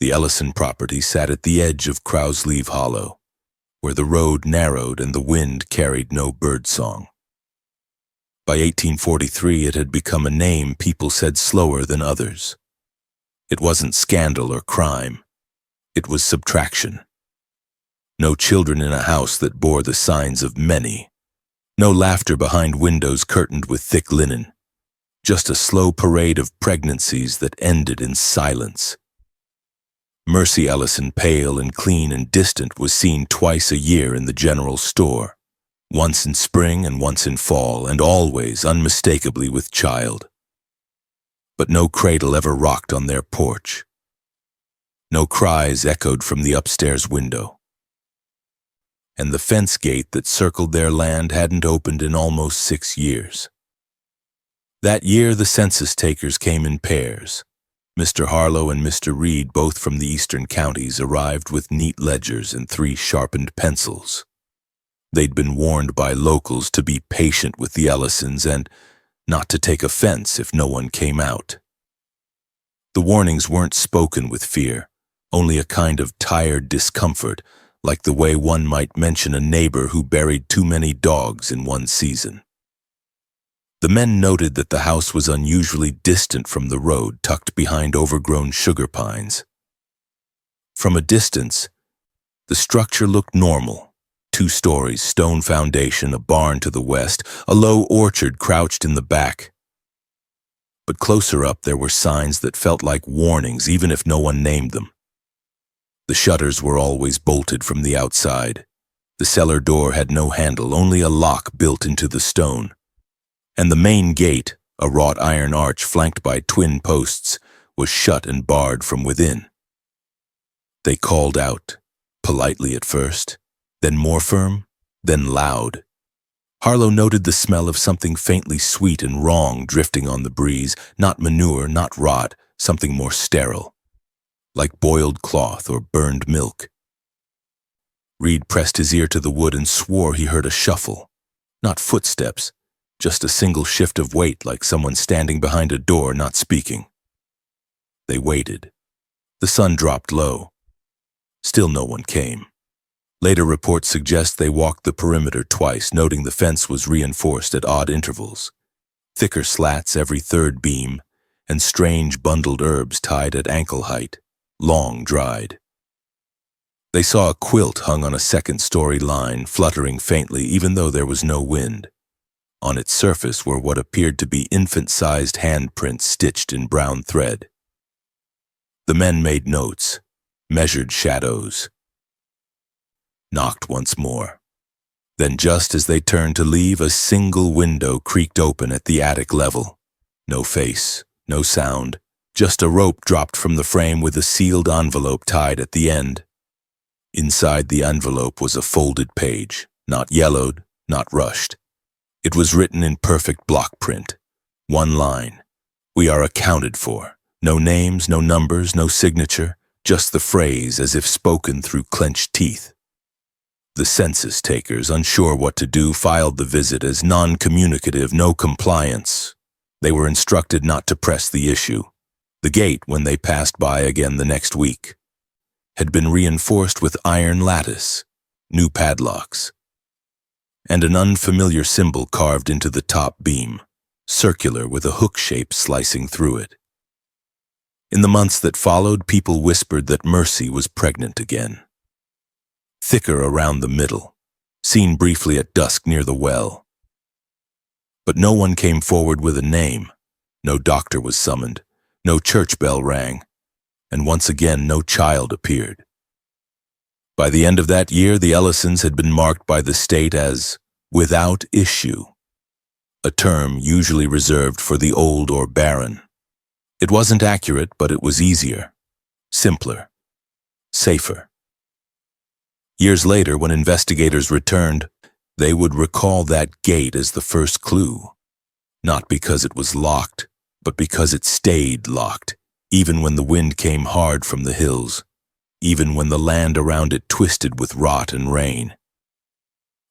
The Ellison property sat at the edge of Crowsleaf Hollow, where the road narrowed and the wind carried no birdsong. By 1843, it had become a name people said slower than others. It wasn't scandal or crime. It was subtraction. No children in a house that bore the signs of many. No laughter behind windows curtained with thick linen. Just a slow parade of pregnancies that ended in silence. Mercy Ellison, pale and clean and distant, was seen twice a year in the general store, once in spring and once in fall, and always unmistakably with child. But no cradle ever rocked on their porch. No cries echoed from the upstairs window. And the fence gate that circled their land hadn't opened in almost 6 years. That year the census takers came in pairs. Mr. Harlow and Mr. Reed, both from the eastern counties, arrived with neat ledgers and 3 sharpened pencils. They'd been warned by locals to be patient with the Ellisons and not to take offense if no one came out. The warnings weren't spoken with fear, only a kind of tired discomfort, like the way one might mention a neighbor who buried too many dogs in one season. The men noted that the house was unusually distant from the road, tucked behind overgrown sugar pines. From a distance, the structure looked normal. 2 stories, stone foundation, a barn to the west, a low orchard crouched in the back. But closer up there were signs that felt like warnings, even if no one named them. The shutters were always bolted from the outside. The cellar door had no handle, only a lock built into the stone. And the main gate, a wrought iron arch flanked by twin posts, was shut and barred from within. They called out, politely at first, then more firm, then loud. Harlow noted the smell of something faintly sweet and wrong drifting on the breeze, not manure, not rot, something more sterile, like boiled cloth or burned milk. Reed pressed his ear to the wood and swore he heard a shuffle, not footsteps, just a single shift of weight, like someone standing behind a door not speaking. They waited. The sun dropped low. Still no one came. Later reports suggest they walked the perimeter twice, noting the fence was reinforced at odd intervals. Thicker slats every 3rd beam, and strange bundled herbs tied at ankle height, long dried. They saw a quilt hung on a 2nd-story line, fluttering faintly even though there was no wind. On its surface were what appeared to be infant-sized handprints stitched in brown thread. The men made notes, measured shadows, knocked once more. Then just as they turned to leave, a single window creaked open at the attic level. No face, no sound, just a rope dropped from the frame with a sealed envelope tied at the end. Inside the envelope was a folded page, not yellowed, not rushed. It was written in perfect block print. 1 line. We are accounted for. No names, no numbers, no signature, just the phrase as if spoken through clenched teeth. The census takers, unsure what to do, filed the visit as non-communicative, no compliance. They were instructed not to press the issue. The gate, when they passed by again the next week, had been reinforced with iron lattice, new padlocks, and an unfamiliar symbol carved into the top beam, circular with a hook shape slicing through it. In the months that followed, people whispered that Mercy was pregnant again. Thicker around the middle, seen briefly at dusk near the well. But no one came forward with a name. No doctor was summoned, no church bell rang, and once again no child appeared. By the end of that year, the Ellisons had been marked by the state as without issue, a term usually reserved for the old or barren. It wasn't accurate, but it was easier, simpler, safer. Years later, when investigators returned, they would recall that gate as the first clue, not because it was locked, but because it stayed locked, even when the wind came hard from the hills, even when the land around it twisted with rot and rain.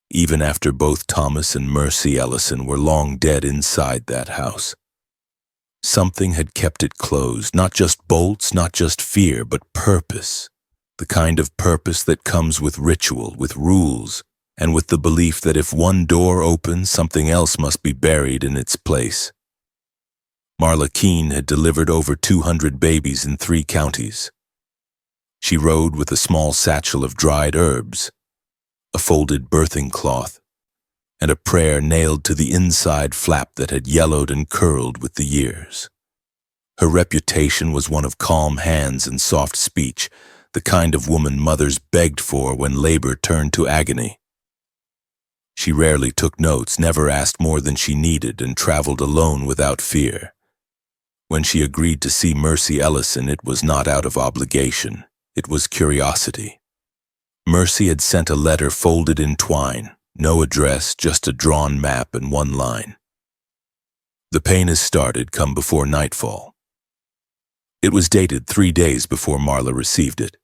Even after both Thomas and Mercy Ellison were long dead inside that house. Something had kept it closed, not just bolts, not just fear, but purpose. The kind of purpose that comes with ritual, with rules, and with the belief that if one door opens, something else must be buried in its place. Marla Keene had delivered over 200 babies in 3 counties. She rode with a small satchel of dried herbs, a folded birthing cloth, and a prayer nailed to the inside flap that had yellowed and curled with the years. Her reputation was one of calm hands and soft speech, the kind of woman mothers begged for when labor turned to agony. She rarely took notes, never asked more than she needed, and traveled alone without fear. When she agreed to see Mercy Ellison, it was not out of obligation. It was curiosity. Mercy had sent a letter folded in twine, no address, just a drawn map and one line. The pain has started, come before nightfall. It was dated 3 days before Marla received it.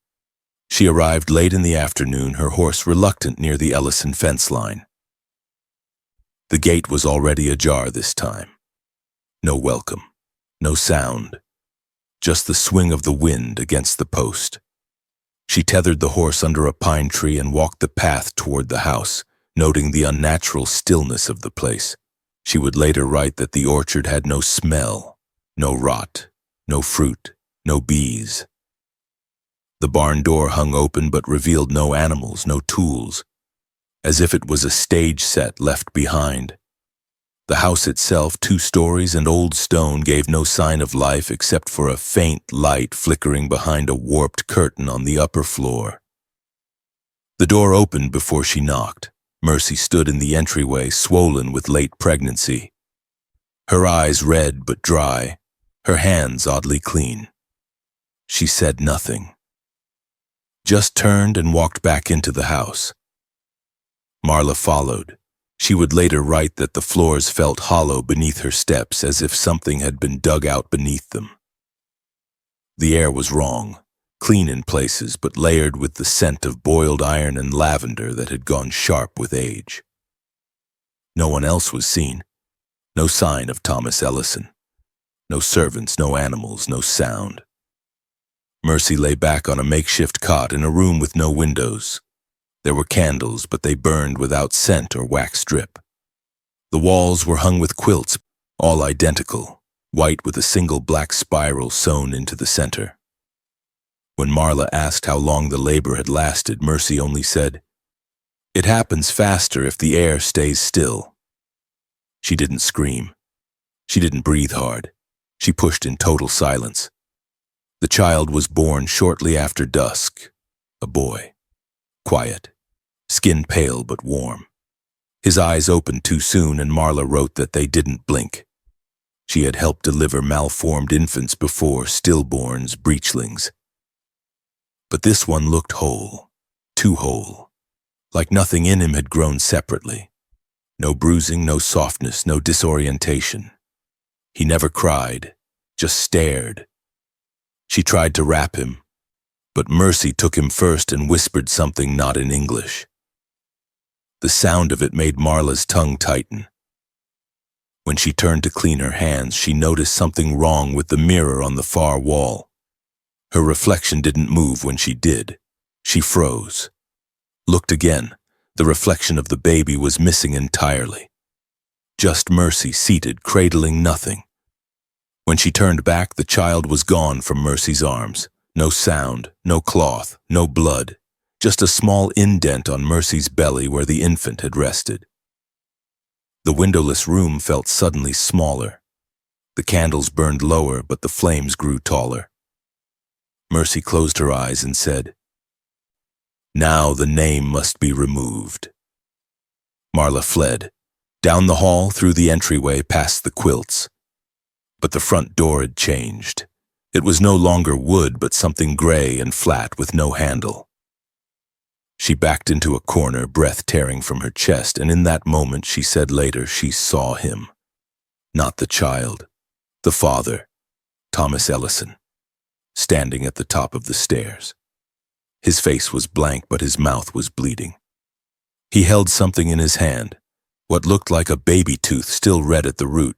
She arrived late in the afternoon, her horse reluctant near the Ellison fence line. The gate was already ajar this time. No welcome, no sound, just the swing of the wind against the post. She tethered the horse under a pine tree and walked the path toward the house, noting the unnatural stillness of the place. She would later write that the orchard had no smell, no rot, no fruit, no bees. The barn door hung open but revealed no animals, no tools, as if it was a stage set left behind. The house itself, 2 stories and old stone, gave no sign of life except for a faint light flickering behind a warped curtain on the upper floor. The door opened before she knocked. Mercy stood in the entryway, swollen with late pregnancy. Her eyes red but dry, her hands oddly clean. She said nothing, just turned and walked back into the house. Marla followed. She would later write that the floors felt hollow beneath her steps, as if something had been dug out beneath them. The air was wrong, clean in places, but layered with the scent of boiled iron and lavender that had gone sharp with age. No one else was seen. No sign of Thomas Ellison. No servants, no animals, no sound. Mercy lay back on a makeshift cot in a room with no windows. There were candles, but they burned without scent or wax drip. The walls were hung with quilts, all identical, white with a single black spiral sewn into the center. When Marla asked how long the labor had lasted, Mercy only said, "It happens faster if the air stays still." She didn't scream. She didn't breathe hard. She pushed in total silence. The child was born shortly after dusk, a boy, quiet, skin pale but warm. His eyes opened too soon, and Marla wrote that they didn't blink. She had helped deliver malformed infants before, stillborns, breechlings. But this one looked whole, too whole, like nothing in him had grown separately. No bruising, no softness, no disorientation. He never cried, just stared. She tried to wrap him, but Mercy took him first and whispered something not in English. The sound of it made Marla's tongue tighten. When she turned to clean her hands, she noticed something wrong with the mirror on the far wall. Her reflection didn't move when she did. She froze. Looked again. The reflection of the baby was missing entirely. Just Mercy seated, cradling nothing. When she turned back, the child was gone from Mercy's arms. No sound, no cloth, no blood. Just a small indent on Mercy's belly where the infant had rested. The windowless room felt suddenly smaller. The candles burned lower, but the flames grew taller. Mercy closed her eyes and said, "Now the name must be removed." Marla fled, down the hall, through the entryway, past the quilts. But the front door had changed. It was no longer wood, but something gray and flat with no handle. She backed into a corner, breath tearing from her chest, and in that moment, she said later, she saw him. Not the child, the father, Thomas Ellison, standing at the top of the stairs. His face was blank, but his mouth was bleeding. He held something in his hand, what looked like a baby tooth still red at the root.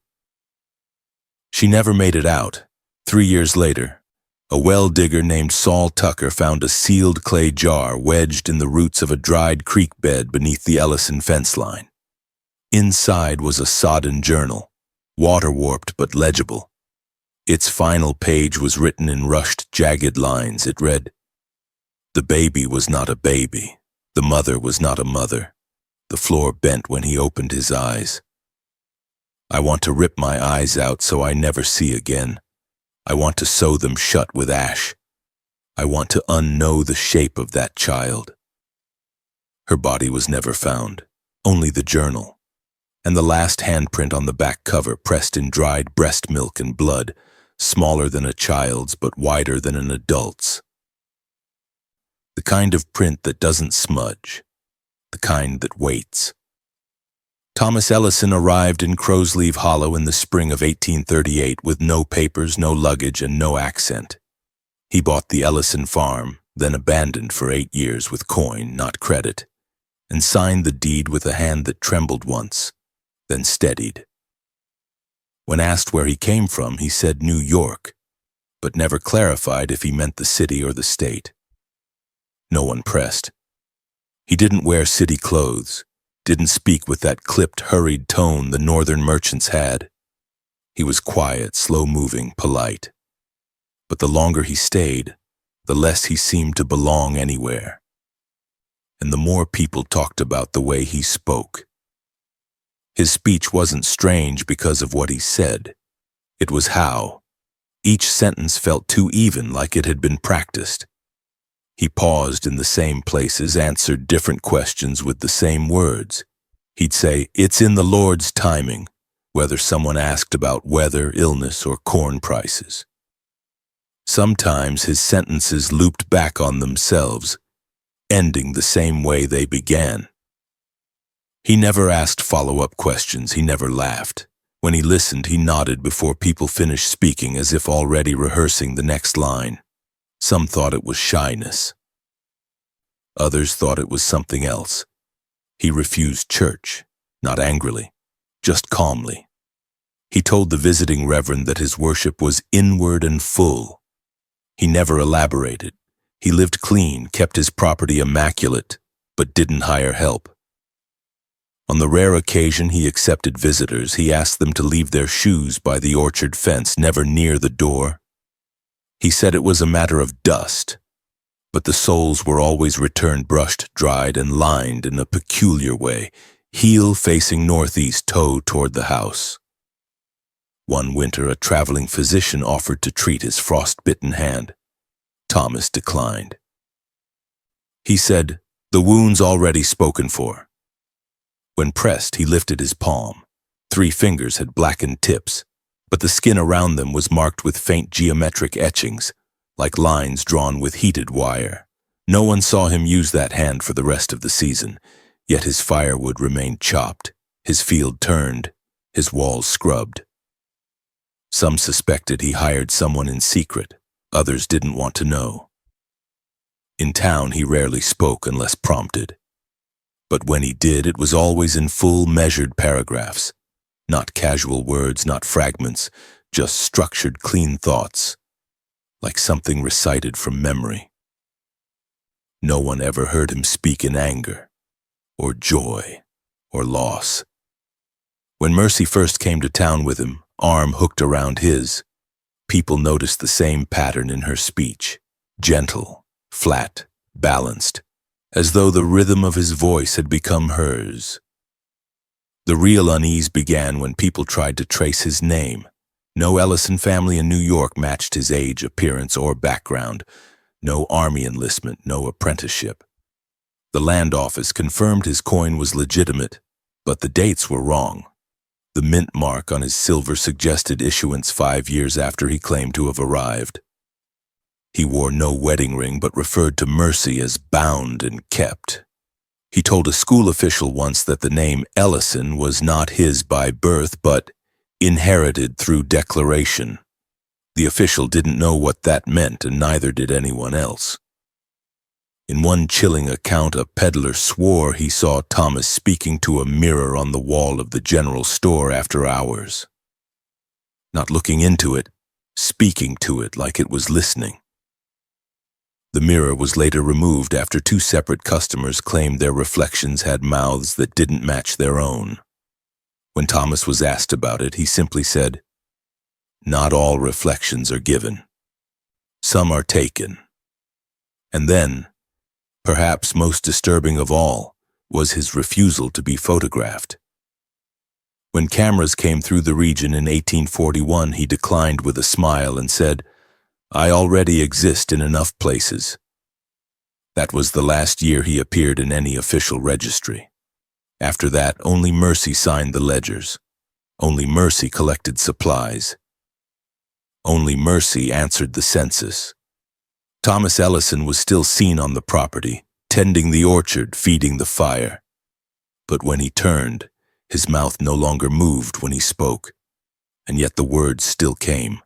She never made it out. 3 years later, a well digger named Saul Tucker found a sealed clay jar wedged in the roots of a dried creek bed beneath the Ellison fence line. Inside was a sodden journal, water-warped but legible. Its final page was written in rushed, jagged lines. It read, "The baby was not a baby. The mother was not a mother. The floor bent when he opened his eyes. I want to rip my eyes out so I never see again. I want to sew them shut with ash. I want to unknow the shape of that child." Her body was never found, only the journal, and the last handprint on the back cover pressed in dried breast milk and blood, smaller than a child's but wider than an adult's. The kind of print that doesn't smudge, the kind that waits. Thomas Ellison arrived in Crowsleaf Hollow in the spring of 1838 with no papers, no luggage, and no accent. He bought the Ellison farm, then abandoned for 8 years with coin, not credit, and signed the deed with a hand that trembled once, then steadied. When asked where he came from, he said New York, but never clarified if he meant the city or the state. No one pressed. He didn't wear city clothes, didn't speak with that clipped, hurried tone the northern merchants had. He was quiet, slow-moving, polite. But the longer he stayed, the less he seemed to belong anywhere. And the more people talked about the way he spoke. His speech wasn't strange because of what he said. It was how. Each sentence felt too even, like it had been practiced. He paused in the same places, answered different questions with the same words. He'd say, "It's in the Lord's timing," whether someone asked about weather, illness, or corn prices. Sometimes his sentences looped back on themselves, ending the same way they began. He never asked follow-up questions, he never laughed. When he listened, he nodded before people finished speaking as if already rehearsing the next line. Some thought it was shyness. Others thought it was something else. He refused church, not angrily, just calmly. He told the visiting reverend that his worship was inward and full. He never elaborated. He lived clean, kept his property immaculate, but didn't hire help. On the rare occasion he accepted visitors, he asked them to leave their shoes by the orchard fence, never near the door. He said it was a matter of dust, but the soles were always returned brushed, dried, and lined in a peculiar way, heel facing northeast, toe toward the house. One winter, a traveling physician offered to treat his frostbitten hand. Thomas declined. He said, "The wound's already spoken for." When pressed, he lifted his palm. 3 fingers had blackened tips, but the skin around them was marked with faint geometric etchings, like lines drawn with heated wire. No one saw him use that hand for the rest of the season, yet his firewood remained chopped, his field turned, his walls scrubbed. Some suspected he hired someone in secret, others didn't want to know. In town, he rarely spoke unless prompted. But when he did, it was always in full, measured paragraphs. Not casual words, not fragments, just structured, clean thoughts, like something recited from memory. No one ever heard him speak in anger, or joy, or loss. When Mercy first came to town with him, arm hooked around his, people noticed the same pattern in her speech, gentle, flat, balanced, as though the rhythm of his voice had become hers. The real unease began when people tried to trace his name. No Ellison family in New York matched his age, appearance, or background. No army enlistment, no apprenticeship. The land office confirmed his coin was legitimate, but the dates were wrong. The mint mark on his silver suggested issuance 5 years after he claimed to have arrived. He wore no wedding ring but referred to Mercy as bound and kept. He told a school official once that the name Ellison was not his by birth but inherited through declaration. The official didn't know what that meant, and neither did anyone else. In one chilling account, a peddler swore he saw Thomas speaking to a mirror on the wall of the general store after hours. not looking into it, speaking to it like it was listening. The mirror was later removed after two separate customers claimed their reflections had mouths that didn't match their own. When Thomas was asked about it, he simply said, "Not all reflections are given. Some are taken." And then, perhaps most disturbing of all, was his refusal to be photographed. When cameras came through the region in 1841, he declined with a smile and said, "I already exist in enough places." That was the last year he appeared in any official registry. After that, only Mercy signed the ledgers. Only Mercy collected supplies. Only Mercy answered the census. Thomas Ellison was still seen on the property, tending the orchard, feeding the fire. But when he turned, his mouth no longer moved when he spoke, and yet the words still came.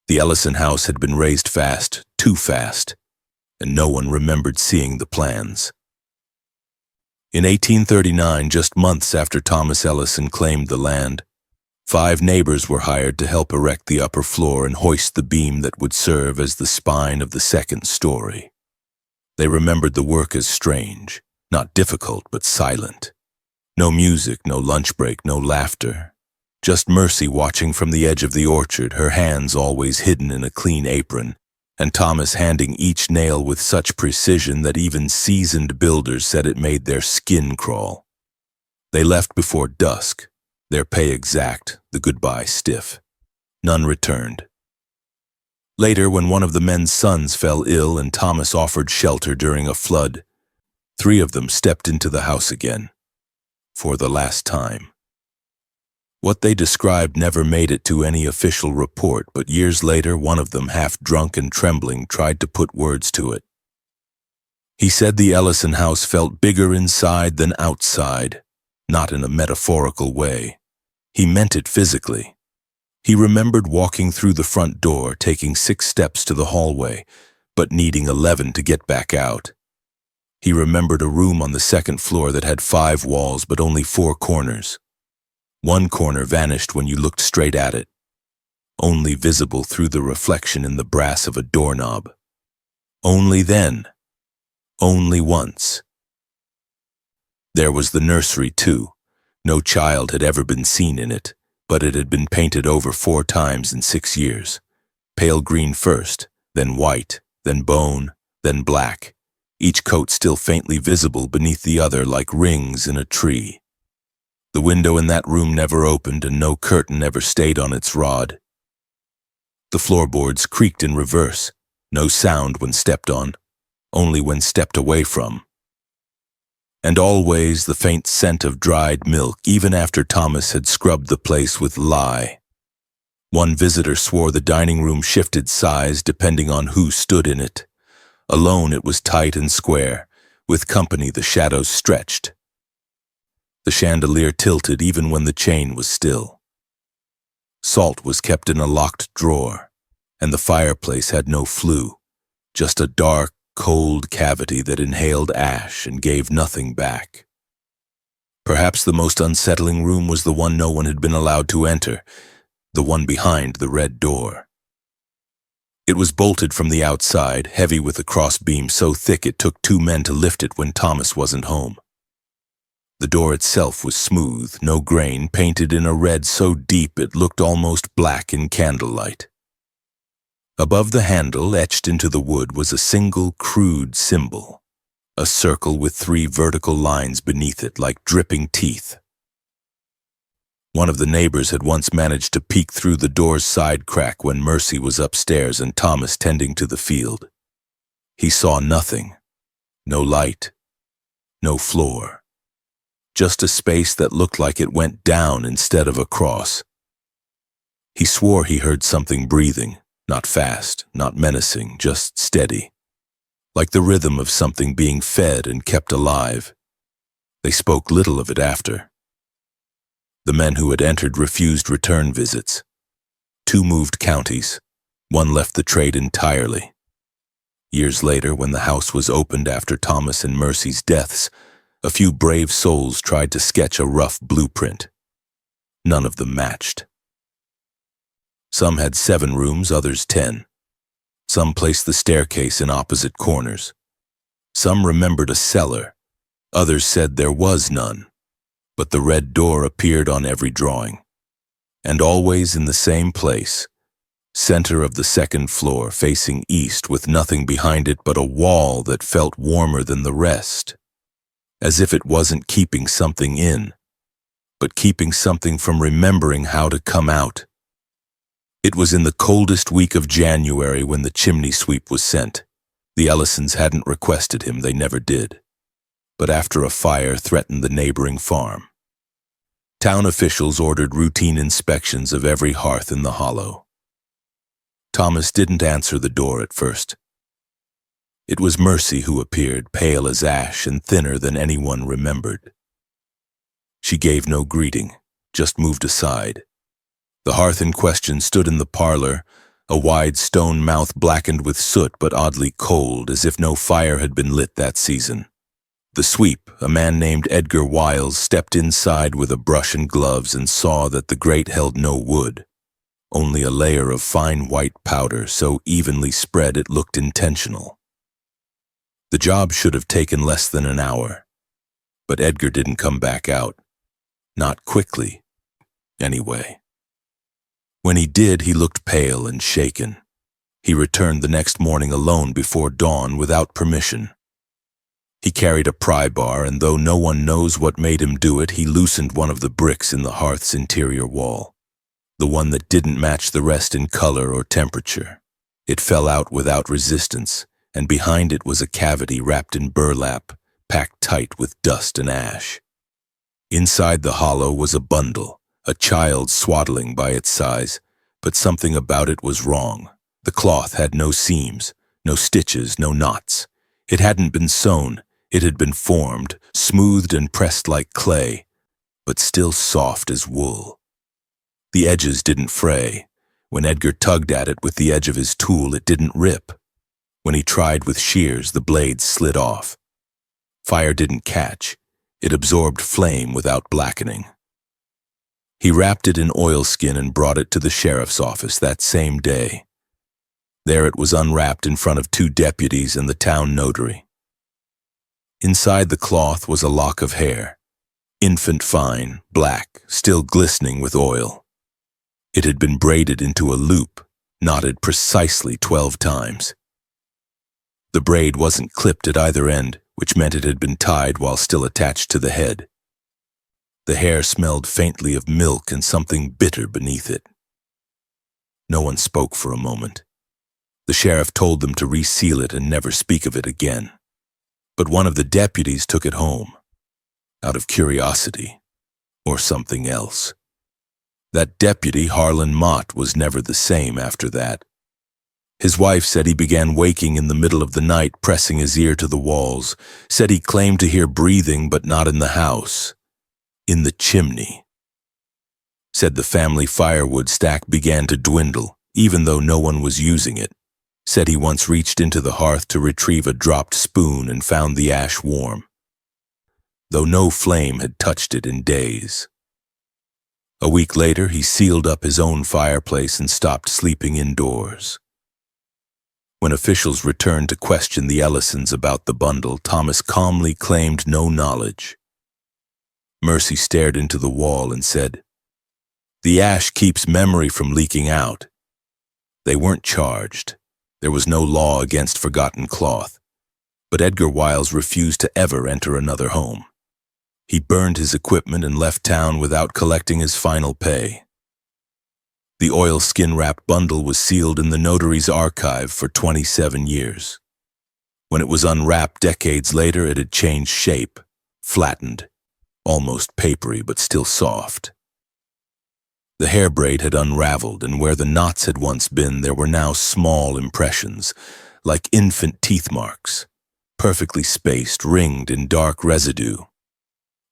The Ellison house had been raised fast, too fast, and no one remembered seeing the plans. In 1839, just months after Thomas Ellison claimed the land, 5 neighbors were hired to help erect the upper floor and hoist the beam that would serve as the spine of the second story. They remembered the work as strange, not difficult but silent. No music, no lunch break, no laughter. Just Mercy watching from the edge of the orchard, her hands always hidden in a clean apron, and Thomas handing each nail with such precision that even seasoned builders said it made their skin crawl. They left before dusk, their pay exact, the goodbye stiff. None returned. Later, when one of the men's sons fell ill and Thomas offered shelter during a flood, 3 of them stepped into the house again, for the last time. What they described never made it to any official report, but years later, one of them, half drunk and trembling, tried to put words to it. He said the Ellison house felt bigger inside than outside, not in a metaphorical way. He meant it physically. He remembered walking through the front door, taking 6 steps to the hallway, but needing 11 to get back out. He remembered a room on the second floor that had 5 walls but only 4 corners. One corner vanished when you looked straight at it, only visible through the reflection in the brass of a doorknob. Only then. Only once. There was the nursery, too. No child had ever been seen in it, but it had been painted over 4 times in 6 years. Pale green first, then white, then bone, then black, each coat still faintly visible beneath the other like rings in a tree. The window in that room never opened, and no curtain ever stayed on its rod. The floorboards creaked in reverse, no sound when stepped on, only when stepped away from. And always the faint scent of dried milk, even after Thomas had scrubbed the place with lye. One visitor swore the dining room shifted size depending on who stood in it. Alone it was tight and square, with company the shadows stretched. The chandelier tilted even when the chain was still. Salt was kept in a locked drawer, and the fireplace had no flue, just a dark, cold cavity that inhaled ash and gave nothing back. Perhaps the most unsettling room was the one no one had been allowed to enter, the one behind the red door. It was bolted from the outside, heavy with a crossbeam so thick it took 2 men to lift it when Thomas wasn't home. The door itself was smooth, no grain, painted in a red so deep it looked almost black in candlelight. Above the handle, etched into the wood, was a single crude symbol, a circle with 3 vertical lines beneath it like dripping teeth. One of the neighbors had once managed to peek through the door's side crack when Mercy was upstairs and Thomas tending to the field. He saw nothing, no light, no floor. Just a space that looked like it went down instead of across. He swore he heard something breathing, not fast, not menacing, just steady, like the rhythm of something being fed and kept alive. They spoke little of it after. The men who had entered refused return visits. 2 moved counties, 1 left the trade entirely. Years later, when the house was opened after Thomas and Mercy's deaths, a few brave souls tried to sketch a rough blueprint. None of them matched. Some had 7 rooms, others 10. Some placed the staircase in opposite corners. Some remembered a cellar. Others said there was none, but the red door appeared on every drawing. And always in the same place, center of the 2nd floor, facing east with nothing behind it but a wall that felt warmer than the rest, as if it wasn't keeping something in, but keeping something from remembering how to come out. It was in the coldest week of January when the chimney sweep was sent. The Ellisons hadn't requested him, they never did. But after a fire threatened the neighboring farm, town officials ordered routine inspections of every hearth in the hollow. Thomas didn't answer the door at first. It was Mercy who appeared, pale as ash and thinner than anyone remembered. She gave no greeting, just moved aside. The hearth in question stood in the parlor, a wide stone mouth blackened with soot but oddly cold, as if no fire had been lit that season. The sweep, a man named Edgar Wiles, stepped inside with a brush and gloves and saw that the grate held no wood, only a layer of fine white powder so evenly spread it looked intentional. The job should have taken less than an hour, but Edgar didn't come back out. Not quickly, anyway. When he did, he looked pale and shaken. He returned the next morning alone before dawn without permission. He carried a pry bar, and though no one knows what made him do it, he loosened one of the bricks in the hearth's interior wall, the one that didn't match the rest in color or temperature. It fell out without resistance, and behind it was a cavity wrapped in burlap, packed tight with dust and ash. Inside the hollow was a bundle, a child swaddling by its size, but something about it was wrong. The cloth had no seams, no stitches, no knots. It hadn't been sewn, it had been formed, smoothed and pressed like clay, but still soft as wool. The edges didn't fray. When Edgar tugged at it with the edge of his tool, it didn't rip. When he tried with shears, the blades slid off. Fire didn't catch. It absorbed flame without blackening. He wrapped it in oilskin and brought it to the sheriff's office that same day. There it was unwrapped in front of 2 deputies and the town notary. Inside the cloth was a lock of hair, infant fine, black, still glistening with oil. It had been braided into a loop, knotted precisely 12 times. The braid wasn't clipped at either end, which meant it had been tied while still attached to the head. The hair smelled faintly of milk and something bitter beneath it. No one spoke for a moment. The sheriff told them to reseal it and never speak of it again. But one of the deputies took it home, out of curiosity, or something else. That deputy, Harlan Mott, was never the same after that. His wife said he began waking in the middle of the night, pressing his ear to the walls, said he claimed to hear breathing but not in the house. In the chimney. Said the family firewood stack began to dwindle, even though no one was using it. Said he once reached into the hearth to retrieve a dropped spoon and found the ash warm, though no flame had touched it in days. A week later, he sealed up his own fireplace and stopped sleeping indoors. When officials returned to question the Ellisons about the bundle, Thomas calmly claimed no knowledge. Mercy stared into the wall and said, "The ash keeps memory from leaking out." They weren't charged. There was no law against forgotten cloth. But Edgar Wiles refused to ever enter another home. He burned his equipment and left town without collecting his final pay. The oilskin-wrapped bundle was sealed in the notary's archive for 27 years. When it was unwrapped decades later, it had changed shape, flattened, almost papery but still soft. The hair braid had unraveled, and where the knots had once been, there were now small impressions, like infant teeth marks, perfectly spaced, ringed in dark residue.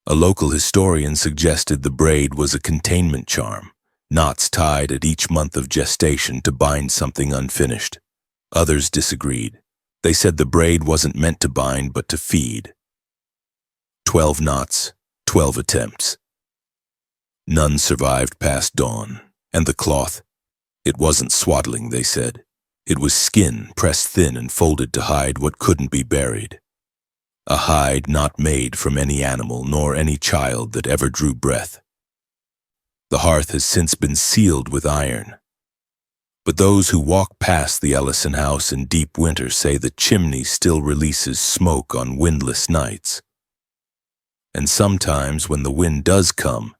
A local historian suggested the braid was a containment charm, knots tied at each month of gestation to bind something unfinished. Others disagreed. They said the braid wasn't meant to bind but to feed. 12 knots, 12 attempts. None survived past dawn, and the cloth, It wasn't swaddling, they said. It was skin pressed thin and folded to hide what couldn't be buried. A hide not made from any animal nor any child that ever drew breath. The hearth has since been sealed with iron. But those who walk past the Ellison house in deep winter say the chimney still releases smoke on windless nights. And sometimes when the wind does come,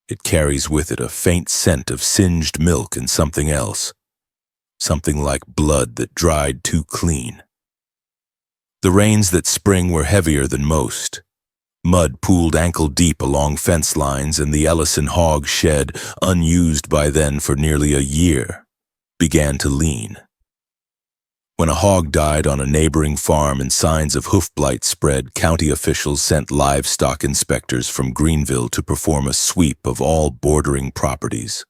it carries with it a faint scent of singed milk and something else, something like blood that dried too clean. The rains that spring were heavier than most. Mud pooled ankle-deep along fence lines, and the Ellison hog shed, unused by then for nearly a year, began to lean. When a hog died on a neighboring farm and signs of hoof blight spread, county officials sent livestock inspectors from Greenville to perform a sweep of all bordering properties.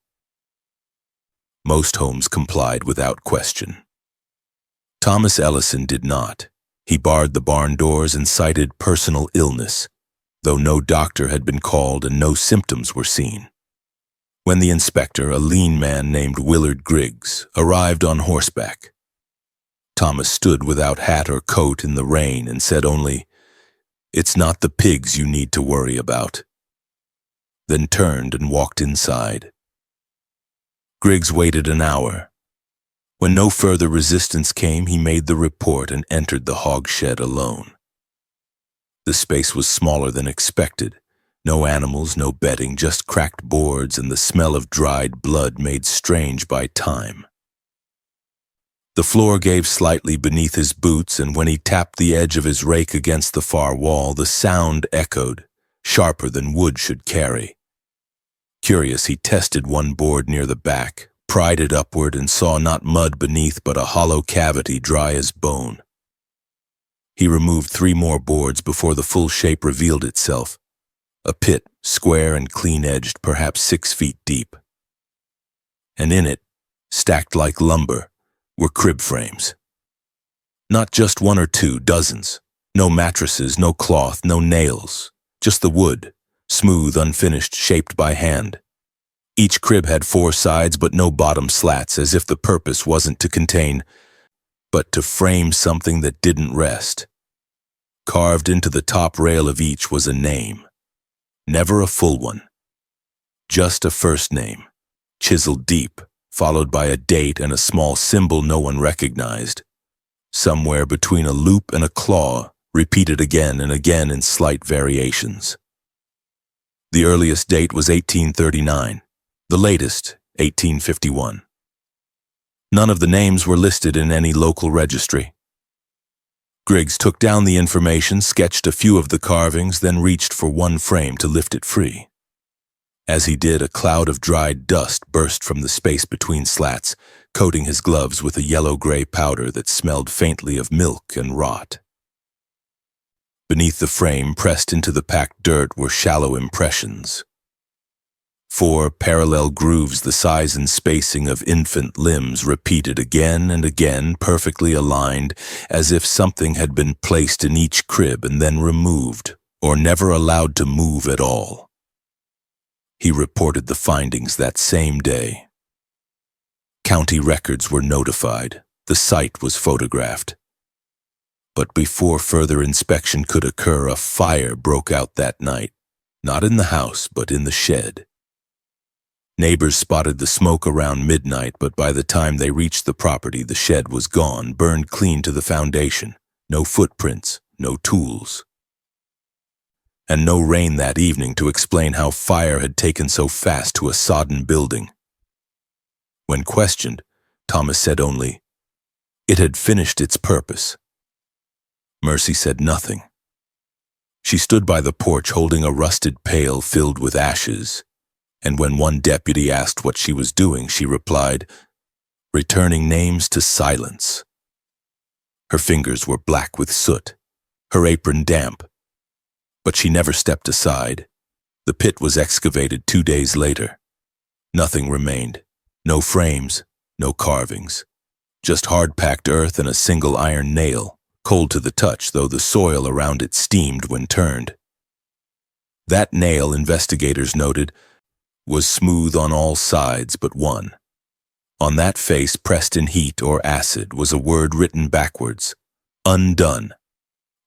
Most homes complied without question. Thomas Ellison did not. He barred the barn doors and cited personal illness, though no doctor had been called and no symptoms were seen. When the inspector, a lean man named Willard Griggs, arrived on horseback, Thomas stood without hat or coat in the rain and said only, "It's not the pigs you need to worry about," then turned and walked inside. Griggs waited an hour. When no further resistance came, he made the report and entered the hog shed alone. The space was smaller than expected. No animals, no bedding, just cracked boards and the smell of dried blood made strange by time. The floor gave slightly beneath his boots, and when he tapped the edge of his rake against the far wall, the sound echoed, sharper than wood should carry. Curious, he tested one board near the back, pried it upward, and saw not mud beneath but a hollow cavity dry as bone. He removed 3 more boards before the full shape revealed itself, a pit, square and clean-edged, perhaps 6 feet deep. And in it, stacked like lumber, were crib frames. Not just 1 or 2, dozens. No mattresses, no cloth, no nails, just the wood, smooth, unfinished, shaped by hand. Each crib had 4 sides but no bottom slats, as if the purpose wasn't to contain, but to frame something that didn't rest. Carved into the top rail of each was a name. Never a full one. Just a first name, chiseled deep, followed by a date and a small symbol no one recognized. Somewhere between a loop and a claw, repeated again and again in slight variations. The earliest date was 1839, the latest, 1851. None of the names were listed in any local registry. Griggs took down the information, sketched a few of the carvings, then reached for one frame to lift it free. As he did, a cloud of dried dust burst from the space between slats, coating his gloves with a yellow-gray powder that smelled faintly of milk and rot. Beneath the frame, pressed into the packed dirt, were shallow impressions. 4 parallel grooves the size and spacing of infant limbs, repeated again and again, perfectly aligned, as if something had been placed in each crib and then removed, or never allowed to move at all. He reported the findings that same day. County records were notified. The site was photographed. But before further inspection could occur, a fire broke out that night, not in the house, but in the shed. Neighbors spotted the smoke around midnight, but by the time they reached the property, the shed was gone, burned clean to the foundation. No footprints, no tools. And no rain that evening to explain how fire had taken so fast to a sodden building. When questioned, Thomas said only, "It had finished its purpose." Mercy said nothing. She stood by the porch holding a rusted pail filled with ashes, and when one deputy asked what she was doing, she replied, "Returning names to silence." Her fingers were black with soot, her apron damp, but she never stepped aside. The pit was excavated 2 days later. Nothing remained. No frames, no carvings. Just hard-packed earth and a single iron nail, cold to the touch, though the soil around it steamed when turned. That nail, investigators noted, was smooth on all sides but one. On that face, pressed in heat or acid, was a word written backwards: undone.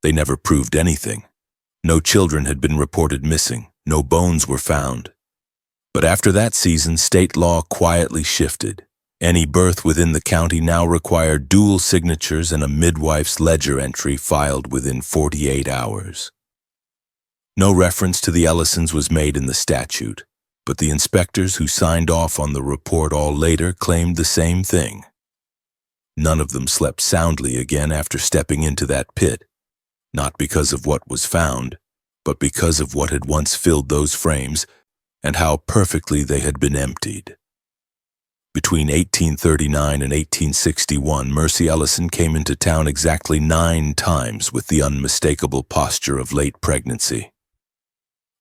They never proved anything. No children had been reported missing. No bones were found. But after that season, state law quietly shifted. Any birth within the county now required dual signatures and a midwife's ledger entry filed within 48 hours. No reference to the Ellisons was made in the statute, but the inspectors who signed off on the report all later claimed the same thing. None of them slept soundly again after stepping into that pit, not because of what was found, but because of what had once filled those frames and how perfectly they had been emptied. Between 1839 and 1861, Mercy Ellison came into town exactly 9 times with the unmistakable posture of late pregnancy.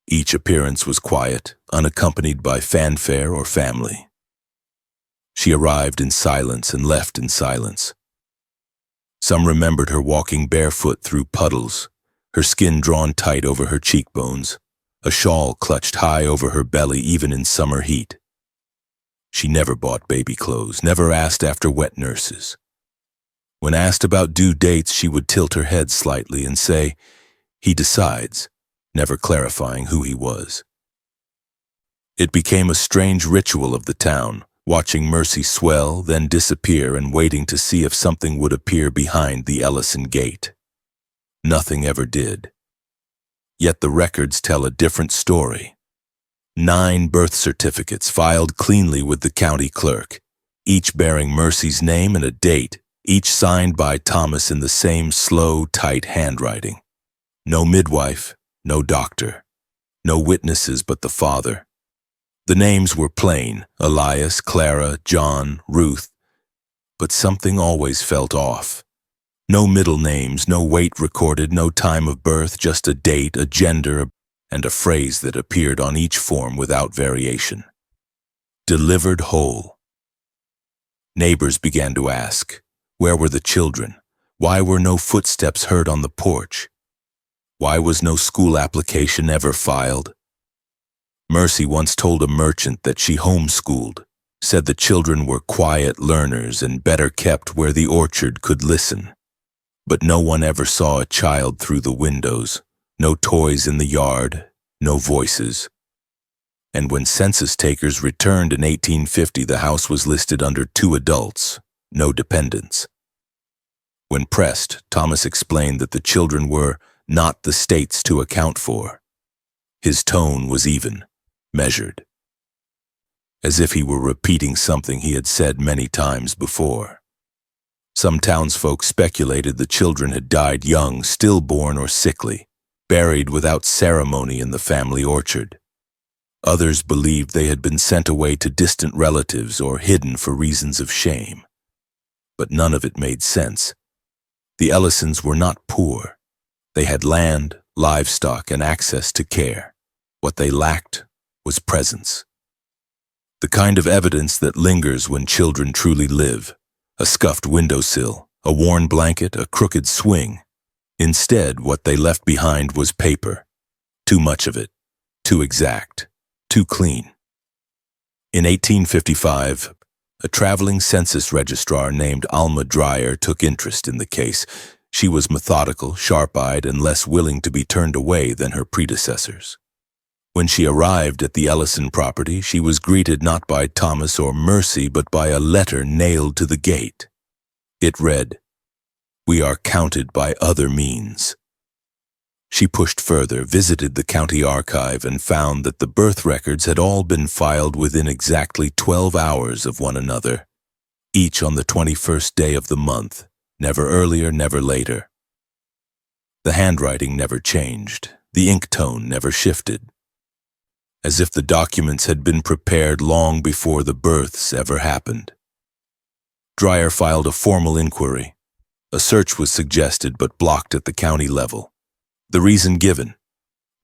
Each appearance was quiet, unaccompanied by fanfare or family. She arrived in silence and left in silence. Some remembered her walking barefoot through puddles, her skin drawn tight over her cheekbones, a shawl clutched high over her belly even in summer heat. She never bought baby clothes, never asked after wet nurses. When asked about due dates, she would tilt her head slightly and say, "He decides," never clarifying who he was. It became a strange ritual of the town, watching Mercy swell, then disappear, and waiting to see if something would appear behind the Ellison gate. Nothing ever did. Yet the records tell a different story. 9 birth certificates filed cleanly with the county clerk, each bearing Mercy's name and a date, each signed by Thomas in the same slow, tight handwriting. No midwife, no doctor, no witnesses but the father. The names were plain: Elias, Clara, John, Ruth, but something always felt off. No middle names, no weight recorded, no time of birth, just a date, a gender, and a phrase that appeared on each form without variation: delivered whole. Neighbors began to ask, where were the children? Why were no footsteps heard on the porch? Why was no school application ever filed? Mercy once told a merchant that she homeschooled, said the children were quiet learners and better kept where the orchard could listen. But no one ever saw a child through the windows, no toys in the yard, no voices. And when census takers returned in 1850, the house was listed under 2 adults, no dependents. When pressed, Thomas explained that the children were not the state's to account for. His tone was even, measured, as if he were repeating something he had said many times before. Some townsfolk speculated the children had died young, stillborn or sickly, buried without ceremony in the family orchard. Others believed they had been sent away to distant relatives or hidden for reasons of shame. But none of it made sense. The Ellisons were not poor. They had land, livestock, and access to care. What they lacked was presence. The kind of evidence that lingers when children truly live: a scuffed windowsill, a worn blanket, a crooked swing. Instead, what they left behind was paper. Too much of it, too exact, too clean. In 1855, a traveling census registrar named Alma Dreyer took interest in the case. She was methodical, sharp-eyed, and less willing to be turned away than her predecessors. When she arrived at the Ellison property, she was greeted not by Thomas or Mercy, but by a letter nailed to the gate. It read, "We are counted by other means." She pushed further, visited the county archive, and found that the birth records had all been filed within exactly 12 hours of one another, each on the 21st day of the month, never earlier, never later. The handwriting never changed, the ink tone never shifted, as if the documents had been prepared long before the births ever happened. Dreyer filed a formal inquiry. A search was suggested but blocked at the county level. The reason given: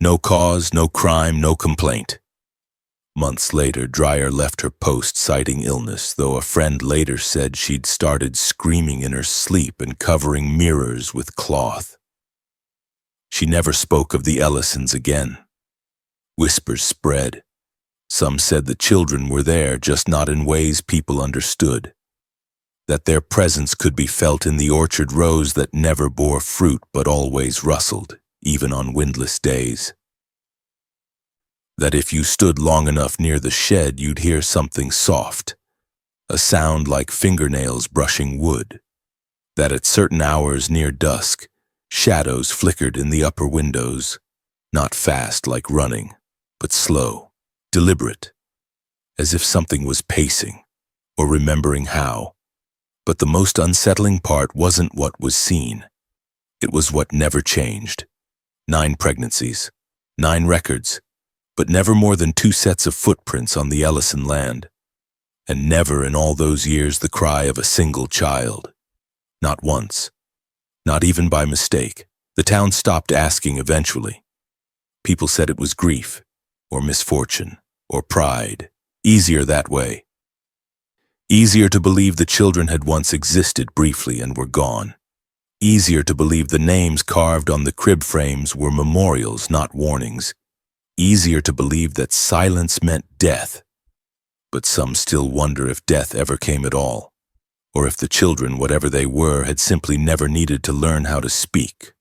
no cause, no crime, no complaint. Months later, Dreyer left her post citing illness, though a friend later said she'd started screaming in her sleep and covering mirrors with cloth. She never spoke of the Ellisons again. Whispers spread. Some said the children were there, just not in ways people understood. That their presence could be felt in the orchard rows that never bore fruit but always rustled, even on windless days. That if you stood long enough near the shed, you'd hear something soft, a sound like fingernails brushing wood. That at certain hours near dusk, shadows flickered in the upper windows, not fast like running, but slow, deliberate, as if something was pacing or remembering how. But the most unsettling part wasn't what was seen. It was what never changed. 9 pregnancies, 9 records, but never more than 2 sets of footprints on the Ellison land. And never in all those years the cry of a single child. Not once. Not even by mistake. The town stopped asking eventually. People said it was grief, or misfortune, or pride. Easier that way. Easier to believe the children had once existed briefly and were gone. Easier to believe the names carved on the crib frames were memorials, not warnings. Easier to believe that silence meant death. But some still wonder if death ever came at all, or if the children, whatever they were, had simply never needed to learn how to speak.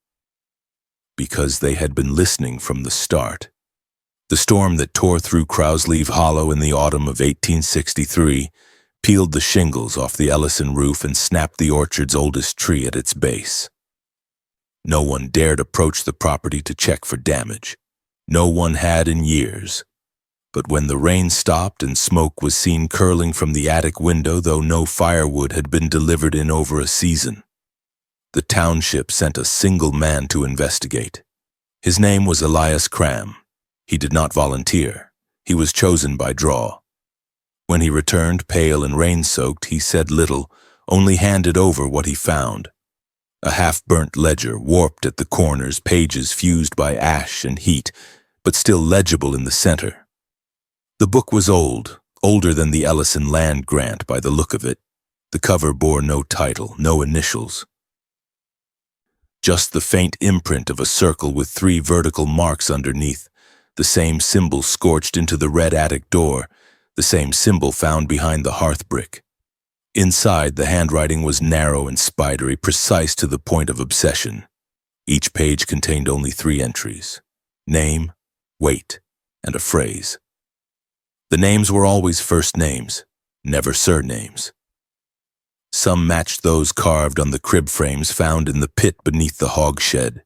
Because they had been listening from the start. The storm that tore through Crowsleaf Hollow in the autumn of 1863 peeled the shingles off the Ellison roof and snapped the orchard's oldest tree at its base. No one dared approach the property to check for damage. No one had in years. But when the rain stopped and smoke was seen curling from the attic window, though no firewood had been delivered in over a season, the township sent a single man to investigate. His name was Elias Cram. He did not volunteer. He was chosen by draw. When he returned, pale and rain-soaked, he said little, only handed over what he found. A half-burnt ledger, warped at the corners, pages fused by ash and heat, but still legible in the center. The book was old, older than the Ellison land grant by the look of it. The cover bore no title, no initials. Just the faint imprint of a circle with 3 vertical marks underneath, the same symbol scorched into the red attic door, the same symbol found behind the hearth brick. Inside, the handwriting was narrow and spidery, precise to the point of obsession. Each page contained only 3 entries: name, weight, and a phrase. The names were always first names, never surnames. Some matched those carved on the crib frames found in the pit beneath the hogshed.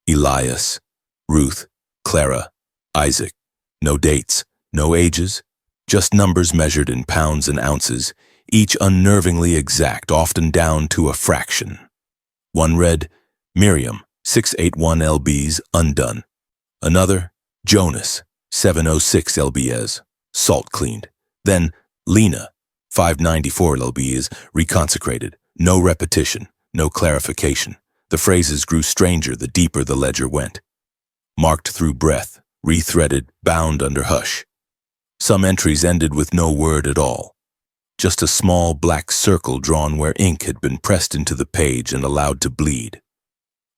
Elias, Ruth, Clara, Isaac. No dates, no ages, just numbers measured in pounds and ounces, each unnervingly exact, often down to a fraction. One read, Miriam, 681 lbs, undone. Another, Jonas, 706 lbs, salt cleaned. Then, Lena, 594 lbs, reconsecrated. No repetition, no clarification. The phrases grew stranger the deeper the ledger went. Marked through breath, rethreaded, bound under hush. Some entries ended with no word at all. Just a small black circle drawn where ink had been pressed into the page and allowed to bleed.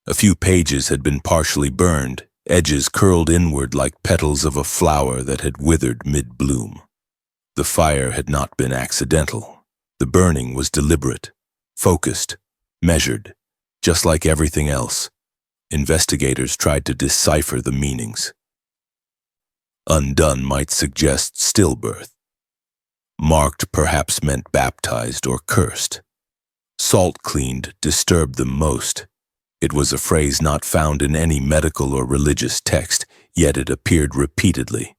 A few pages had been partially burned, edges curled inward like petals of a flower that had withered mid-bloom. The fire had not been accidental. The burning was deliberate, focused, measured, just like everything else. Investigators tried to decipher the meanings. Undone might suggest stillbirth. Marked perhaps meant baptized or cursed. Salt cleaned disturbed them most. It was a phrase not found in any medical or religious text, yet it appeared repeatedly.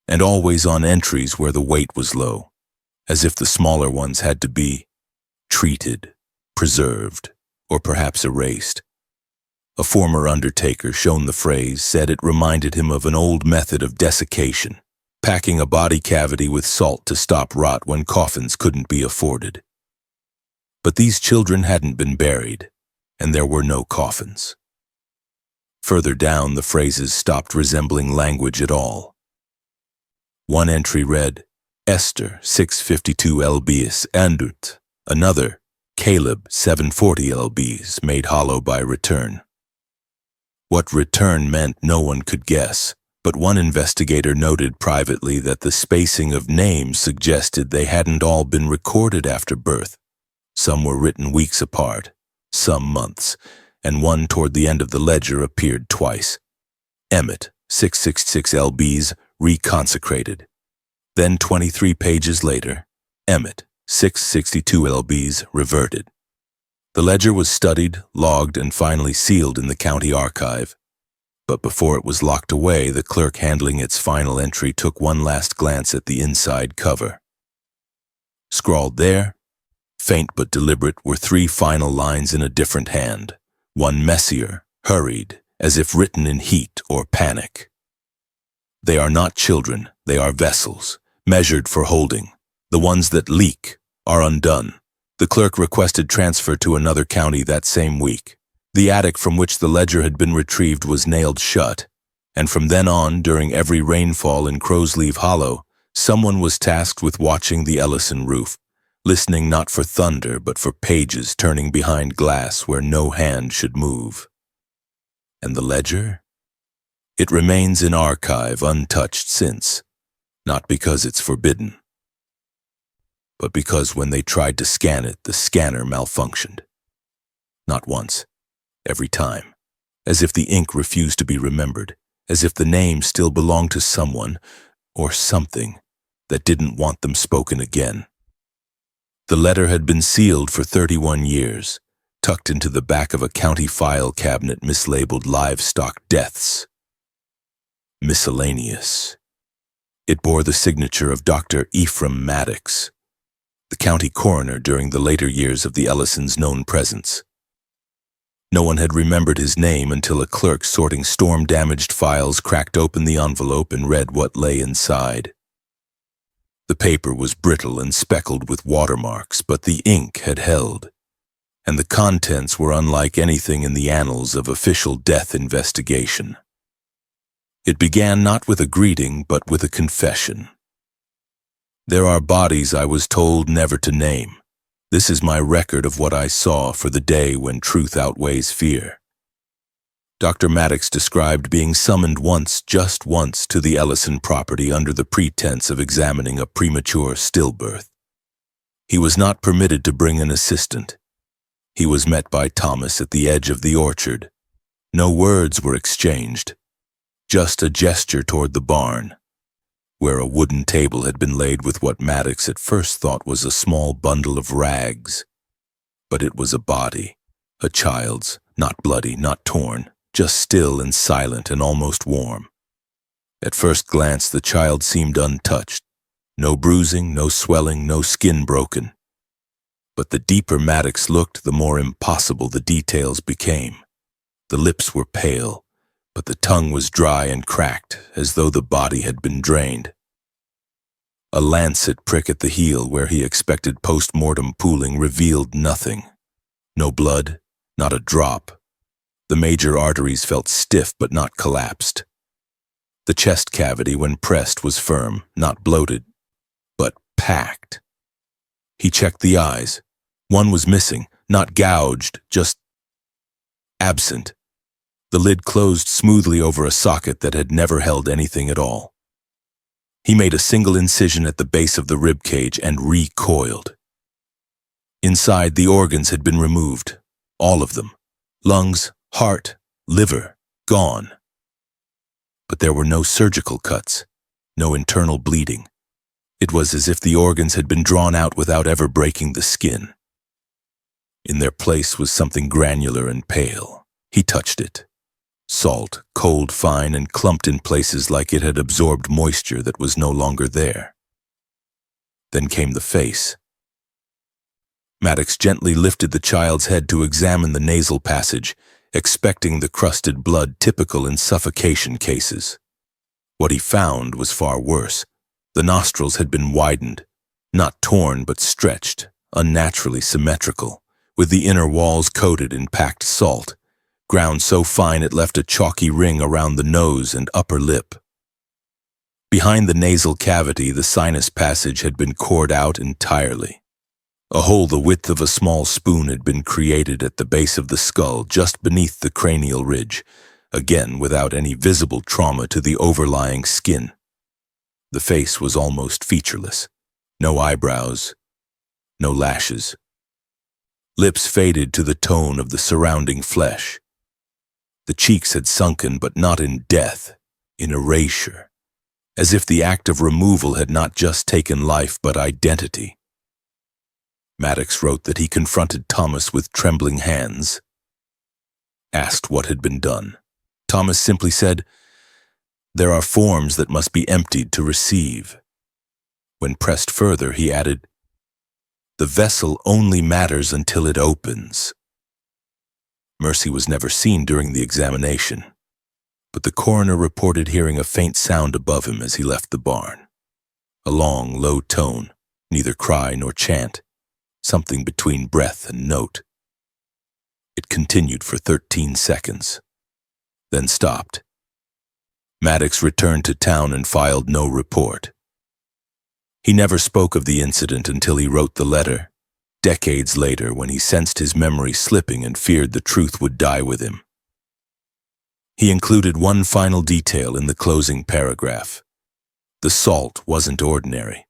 And always on entries where the weight was low, as if the smaller ones had to be treated, preserved, or perhaps erased. A former undertaker, shown the phrase, said it reminded him of an old method of desiccation, packing a body cavity with salt to stop rot when coffins couldn't be afforded. But these children hadn't been buried, and there were no coffins. Further down, the phrases stopped resembling language at all. One entry read, Esther, 652 lbs, andut. Another, Caleb, 740 lbs, made hollow by return. What return meant no one could guess, But one investigator noted privately that the spacing of names suggested they hadn't all been recorded after birth. Some were written weeks apart, some months, and one toward the end of the ledger appeared twice. Emmett, 666 lbs, reconsecrated. Then 23 pages later, Emmett, 662 lbs, reverted. The ledger was studied, logged, and finally sealed in the county archive. But before it was locked away, the clerk handling its final entry took one last glance at the inside cover. Scrawled there, faint but deliberate, were 3 final lines in a different hand, one messier, hurried, as if written in heat or panic. They are not children, they are vessels, measured for holding. The ones that leak are undone. The clerk requested transfer to another county that same week. The attic from which the ledger had been retrieved was nailed shut, and from then on, during every rainfall in Crowsleaf Hollow, someone was tasked with watching the Ellison roof, listening not for thunder but for pages turning behind glass where no hand should move. And the ledger? It remains in archive untouched since, not because it's forbidden, but because when they tried to scan it, the scanner malfunctioned. Not once, every time, as if the ink refused to be remembered, as if the name still belonged to someone or something that didn't want them spoken again. The letter had been sealed for 31 years, tucked into the back of a county file cabinet mislabeled livestock deaths. Miscellaneous. It bore the signature of Dr. Ephraim Maddox, the county coroner during the later years of the Ellisons' known presence. No one had remembered his name until a clerk sorting storm-damaged files cracked open the envelope and read what lay inside. The paper was brittle and speckled with watermarks, but the ink had held, and the contents were unlike anything in the annals of official death investigation. It began not with a greeting, but with a confession. There are bodies I was told never to name. This is my record of what I saw for the day when truth outweighs fear. Dr. Maddox described being summoned once, just once, to the Ellison property under the pretense of examining a premature stillbirth. He was not permitted to bring an assistant. He was met by Thomas at the edge of the orchard. No words were exchanged, just a gesture toward the barn, where a wooden table had been laid with what Maddox at first thought was a small bundle of rags. But it was a body, a child's, not bloody, not torn, just still and silent and almost warm. At first glance, the child seemed untouched. No bruising, no swelling, no skin broken. But the deeper Maddox looked, the more impossible the details became. The lips were pale, but the tongue was dry and cracked, as though the body had been drained. A lancet prick at the heel where he expected post-mortem pooling revealed nothing. No blood, not a drop. The major arteries felt stiff but not collapsed. The chest cavity, when pressed, was firm, not bloated, but packed. He checked the eyes. One was missing, not gouged, just absent. The lid closed smoothly over a socket that had never held anything at all. He made a single incision at the base of the rib cage and recoiled. Inside, the organs had been removed, all of them. Lungs, heart, liver, gone. But there were no surgical cuts, no internal bleeding. It was as if the organs had been drawn out without ever breaking the skin. In their place was something granular and pale. He touched it. Salt, cold, fine, and clumped in places like it had absorbed moisture that was no longer there. Then came the face. Maddox gently lifted the child's head to examine the nasal passage, expecting the crusted blood typical in suffocation cases. What he found was far worse. The nostrils had been widened, not torn but stretched, unnaturally symmetrical, with the inner walls coated in packed salt, ground so fine it left a chalky ring around the nose and upper lip. Behind the nasal cavity, the sinus passage had been cored out entirely. A hole the width of a small spoon had been created at the base of the skull, just beneath the cranial ridge, again without any visible trauma to the overlying skin. The face was almost featureless. No eyebrows, no lashes. Lips faded to the tone of the surrounding flesh. The cheeks had sunken, but not in death, in erasure, as if the act of removal had not just taken life but identity. Maddox wrote that he confronted Thomas with trembling hands, asked what had been done. Thomas simply said, "There are forms that must be emptied to receive." When pressed further, he added, "The vessel only matters until it opens." Mercy was never seen during the examination, but the coroner reported hearing a faint sound above him as he left the barn. A long, low tone, neither cry nor chant, something between breath and note. It continued for 13 seconds, then stopped. Maddox returned to town and filed no report. He never spoke of the incident until he wrote the letter, decades later, when he sensed his memory slipping and feared the truth would die with him. He included one final detail in the closing paragraph. The salt wasn't ordinary.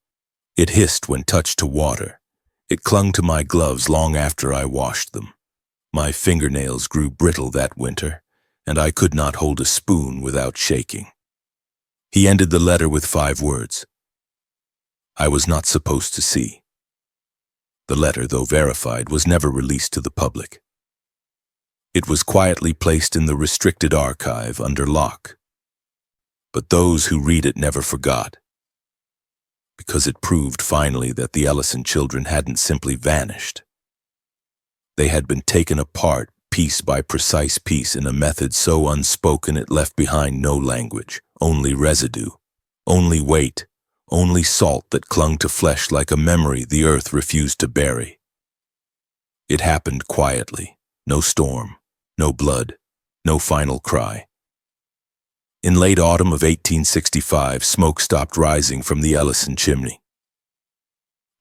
It hissed when touched to water. It clung to my gloves long after I washed them. My fingernails grew brittle that winter, and I could not hold a spoon without shaking. He ended the letter with 5 words. I was not supposed to see. The letter, though verified, was never released to the public. It was quietly placed in the restricted archive under lock. But those who read it never forgot, because it proved finally that the Ellison children hadn't simply vanished. They had been taken apart piece by precise piece in a method so unspoken it left behind no language, only residue, only weight, only salt that clung to flesh like a memory the earth refused to bury. It happened quietly, no storm, no blood, no final cry. In late autumn of 1865, smoke stopped rising from the Ellison chimney.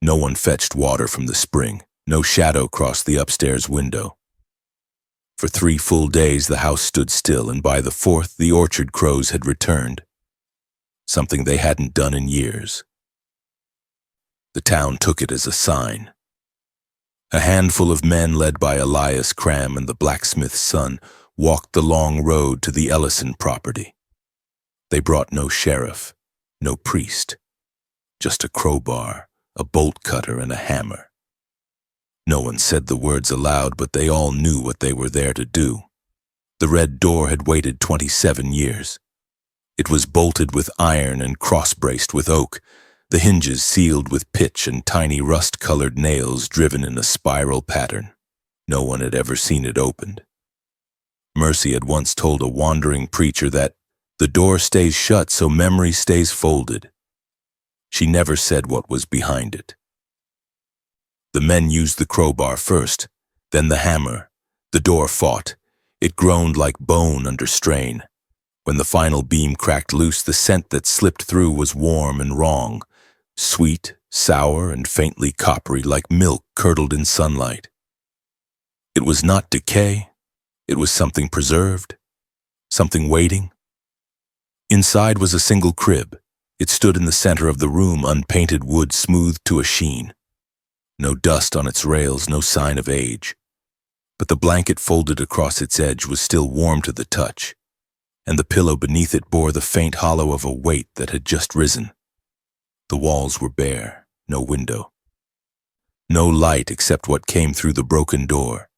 No one fetched water from the spring, no shadow crossed the upstairs window. For 3 full days the house stood still, and by the 4th the orchard crows had returned, something they hadn't done in years. The town took it as a sign. A handful of men led by Elias Cram and the blacksmith's son walked the long road to the Ellison property. They brought no sheriff, no priest, just a crowbar, a bolt cutter, and a hammer. No one said the words aloud, but they all knew what they were there to do. The red door had waited 27 years. It was bolted with iron and cross-braced with oak, the hinges sealed with pitch and tiny rust-colored nails driven in a spiral pattern. No one had ever seen it opened. Mercy had once told a wandering preacher that the door stays shut so memory stays folded. She never said what was behind it. The men used the crowbar first, then the hammer. The door fought. It groaned like bone under strain. When the final beam cracked loose, the scent that slipped through was warm and wrong, sweet, sour, and faintly coppery like milk curdled in sunlight. It was not decay. It was something preserved, something waiting. Inside was a single crib. It stood in the center of the room, unpainted wood smoothed to a sheen. No dust on its rails, no sign of age. But the blanket folded across its edge was still warm to the touch, and the pillow beneath it bore the faint hollow of a weight that had just risen. The walls were bare, no window. No light except what came through the broken door.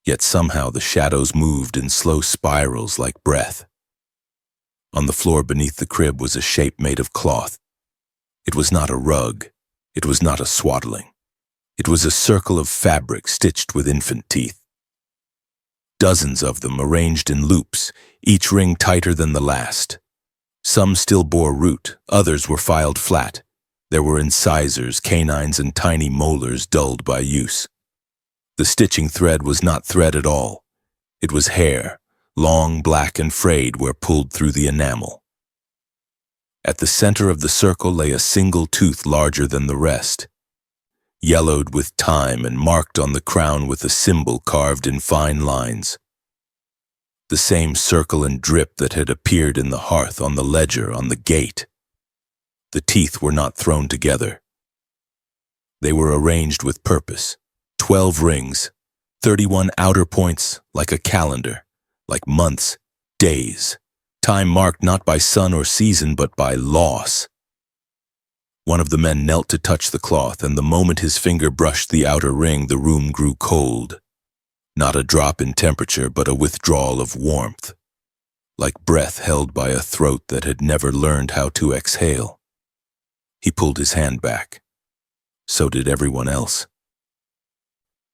Yet somehow the shadows moved in slow spirals like breath. On the floor beneath the crib was a shape made of cloth. It was not a rug. It was not a swaddling. It was a circle of fabric stitched with infant teeth. Dozens of them arranged in loops, each ring tighter than the last. Some still bore root, others were filed flat. There were incisors, canines, and tiny molars dulled by use. The stitching thread was not thread at all. It was hair, long, black, and frayed where pulled through the enamel. At the center of the circle lay a single tooth larger than the rest, yellowed with time and marked on the crown with a symbol carved in fine lines. the same circle and drip that had appeared in the hearth, on the ledger, on the gate. The teeth were not thrown together. They were arranged with purpose. 12 rings, 31 outer points, like a calendar, like months, days, time marked not by sun or season, but by loss. One of the men knelt to touch the cloth, and the moment his finger brushed the outer ring, the room grew cold. Not a drop in temperature, but a withdrawal of warmth, like breath held by a throat that had never learned how to exhale. He pulled his hand back. So did everyone else.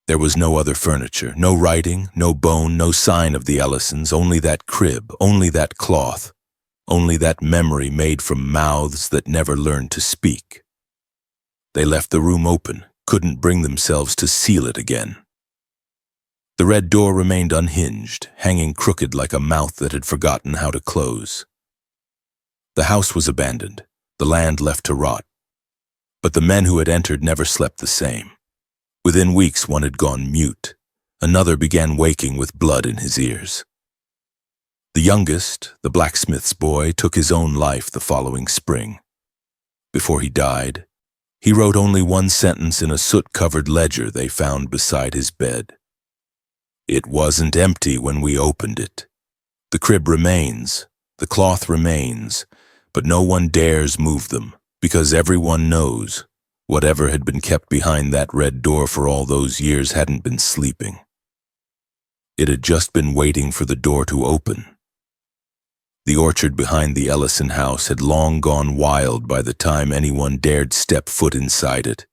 There was no other furniture, no writing, no bone, no sign of the Ellisons, only that crib, only that cloth, only that memory made from mouths that never learned to speak. They left the room open, couldn't bring themselves to seal it again. The red door remained unhinged, hanging crooked like a mouth that had forgotten how to close. The house was abandoned, the land left to rot. But the men who had entered never slept the same. Within weeks, one had gone mute. Another began waking with blood in his ears. The youngest, the blacksmith's boy, took his own life the following spring. Before he died, he wrote only one sentence in a soot-covered ledger they found beside his bed. It wasn't empty when we opened it. The crib remains, the cloth remains, but no one dares move them, because everyone knows whatever had been kept behind that red door for all those years hadn't been sleeping. It had just been waiting for the door to open. The orchard behind the Ellison house had long gone wild by the time anyone dared step foot inside it.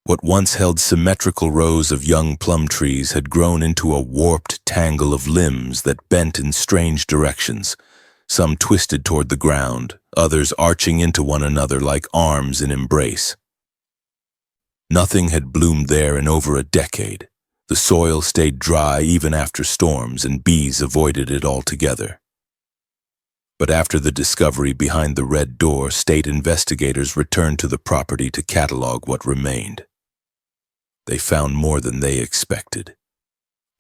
What once held symmetrical rows of young plum trees had grown into a warped tangle of limbs that bent in strange directions, some twisted toward the ground, others arching into one another like arms in embrace. Nothing had bloomed there in over a decade. The soil stayed dry even after storms, and bees avoided it altogether. But after the discovery behind the red door, state investigators returned to the property to catalog what remained. They found more than they expected.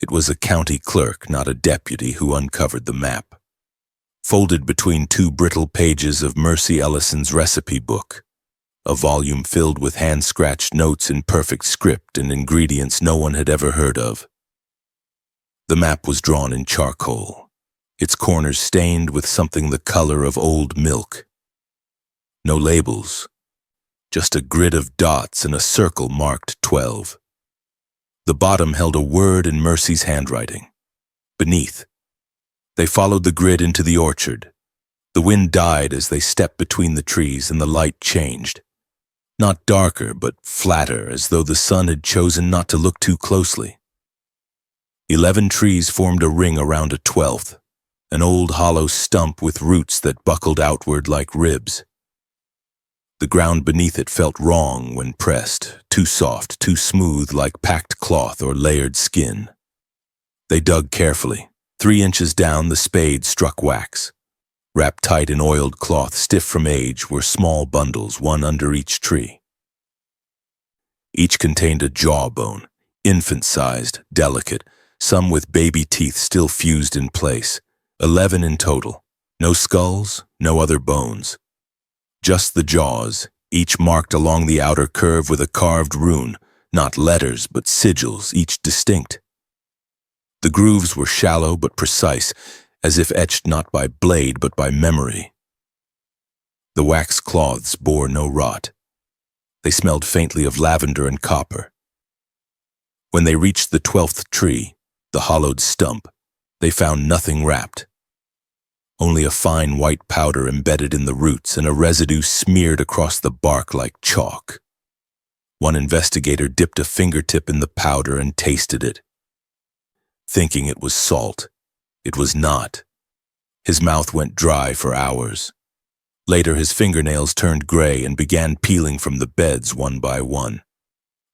It was a county clerk, not a deputy, who uncovered the map. Folded between 2 brittle pages of Mercy Ellison's recipe book, a volume filled with hand-scratched notes in perfect script and ingredients no one had ever heard of. The map was drawn in charcoal, its corners stained with something the color of old milk. No labels, just a grid of dots and a circle marked 12. The bottom held a word in Mercy's handwriting. Beneath, they followed the grid into the orchard. The wind died as they stepped between the trees, and the light changed. Not darker, but flatter, as though the sun had chosen not to look too closely. 11 trees formed a ring around a 12th, an old hollow stump with roots that buckled outward like ribs. The ground beneath it felt wrong when pressed, too soft, too smooth, like packed cloth or layered skin. They dug carefully. 3 inches down, the spade struck wax. Wrapped tight in oiled cloth, stiff from age, were small bundles, one under each tree. Each contained a jawbone, infant-sized, delicate, some with baby teeth still fused in place. 11 in total. No skulls, no other bones. Just the jaws, each marked along the outer curve with a carved rune, not letters but sigils, each distinct. The grooves were shallow but precise, as if etched not by blade but by memory. The wax cloths bore no rot. They smelled faintly of lavender and copper. When they reached the 12th tree, the hollowed stump, they found nothing wrapped. Only a fine white powder embedded in the roots and a residue smeared across the bark like chalk. One investigator dipped a fingertip in the powder and tasted it. Thinking it was salt, it was not. His mouth went dry for hours. Later, his fingernails turned gray and began peeling from the beds one by one.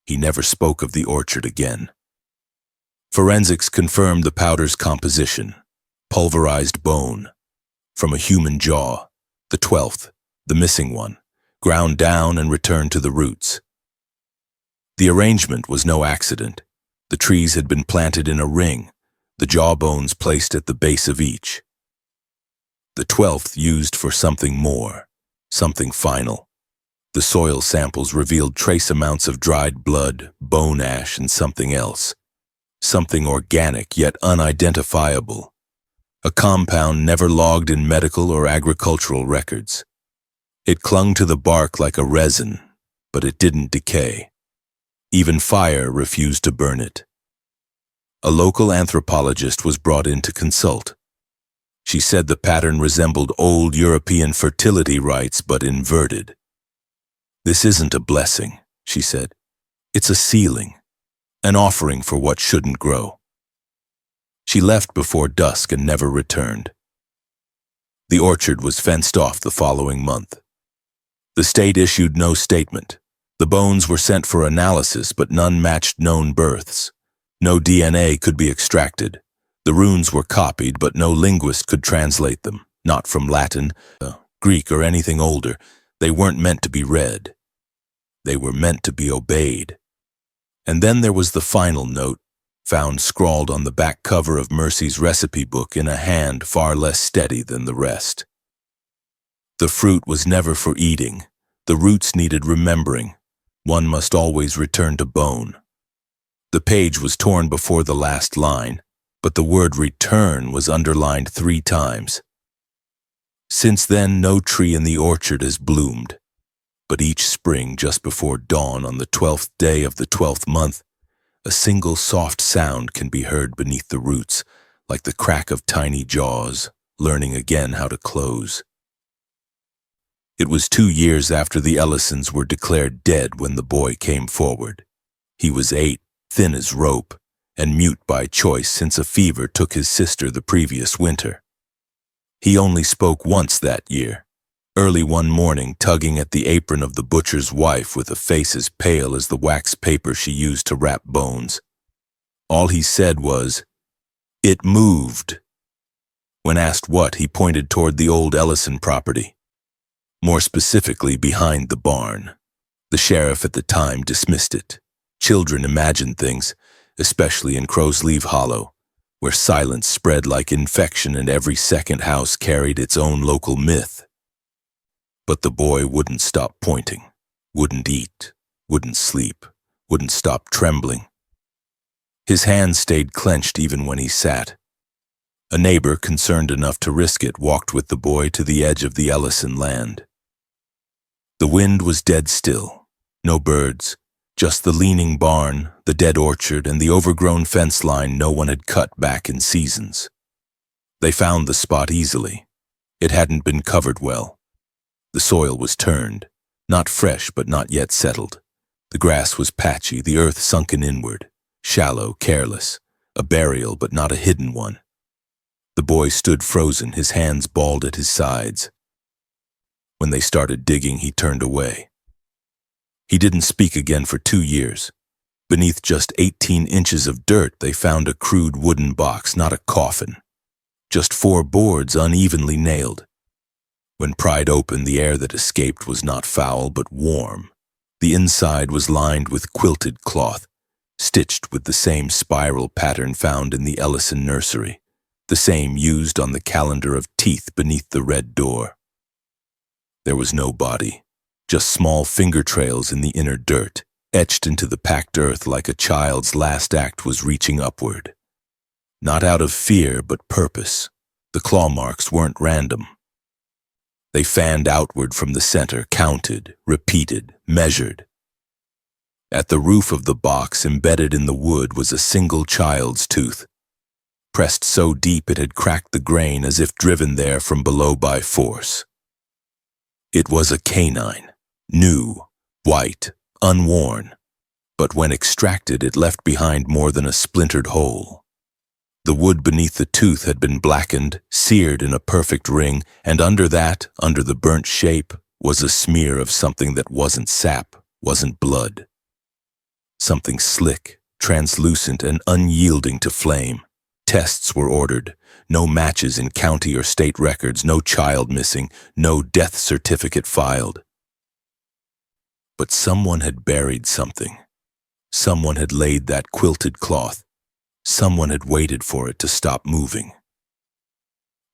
He never spoke of the orchard again. Forensics confirmed the powder's composition: pulverized bone. From a human jaw, the 12th, the missing one, ground down and returned to the roots. The arrangement was no accident. The trees had been planted in a ring. the jawbones placed at the base of each. The 12th used for something more, something final. The soil samples revealed trace amounts of dried blood, bone ash, and something else. Something organic yet unidentifiable. A compound never logged in medical or agricultural records. It clung to the bark like a resin, but it didn't decay. Even fire refused to burn it. A local anthropologist was brought in to consult. She said the pattern resembled old European fertility rites but inverted. "This isn't a blessing," she said. "It's a sealing, an offering for what shouldn't grow." She left before dusk and never returned. The orchard was fenced off the following month. The state issued no statement. The bones were sent for analysis, but none matched known births. No DNA could be extracted. The runes were copied, but no linguist could translate them, not from Latin, Greek, or anything older. They weren't meant to be read. They were meant to be obeyed. And then there was the final note, found scrawled on the back cover of Mercy's recipe book in a hand far less steady than the rest. The fruit was never for eating. The roots needed remembering. One must always return to bone. The page was torn before the last line, but the word return was underlined 3 times. Since then, no tree in the orchard has bloomed, but each spring just before dawn on the 12th day of the 12th month, a single soft sound can be heard beneath the roots, like the crack of tiny jaws, learning again how to close. It was 2 years after the Ellisons were declared dead when the boy came forward. He was 8, thin as rope, and mute by choice since a fever took his sister the previous winter. He only spoke once that year, early one morning tugging at the apron of the butcher's wife with a face as pale as the wax paper she used to wrap bones. All he said was, "It moved." When asked what, he pointed toward the old Ellison property, more specifically behind the barn. The sheriff at the time dismissed it. Children imagined things, especially in Crowsleaf Hollow, where silence spread like infection and every second house carried its own local myth. But the boy wouldn't stop pointing, wouldn't eat, wouldn't sleep, wouldn't stop trembling. His hands stayed clenched even when he sat. A neighbor, concerned enough to risk it, walked with the boy to the edge of the Ellison land. The wind was dead still, no birds, just the leaning barn, the dead orchard, and the overgrown fence line no one had cut back in seasons. They found the spot easily. It hadn't been covered well. The soil was turned, not fresh but not yet settled. The grass was patchy, the earth sunken inward, shallow, careless, a burial but not a hidden one. The boy stood frozen, his hands balled at his sides. When they started digging, he turned away. He didn't speak again for 2 years. Beneath just 18 inches of dirt, they found a crude wooden box, not a coffin. Just 4 boards unevenly nailed. When pried open, the air that escaped was not foul but warm. The inside was lined with quilted cloth, stitched with the same spiral pattern found in the Ellison nursery, the same used on the calendar of teeth beneath the red door. There was no body, just small finger trails in the inner dirt, etched into the packed earth like a child's last act was reaching upward. Not out of fear, but purpose. The claw marks weren't random. They fanned outward from the center, counted, repeated, measured. At the roof of the box, embedded in the wood, was a single child's tooth, pressed so deep it had cracked the grain as if driven there from below by force. It was a canine, new, white, unworn, but when extracted it left behind more than a splintered hole. The wood beneath the tooth had been blackened, seared in a perfect ring, and under that, under the burnt shape, was a smear of something that wasn't sap, wasn't blood. Something slick, translucent, and unyielding to flame. Tests were ordered. No matches in county or state records, no child missing, no death certificate filed. But someone had buried something. Someone had laid that quilted cloth, Someone had waited for it to stop moving.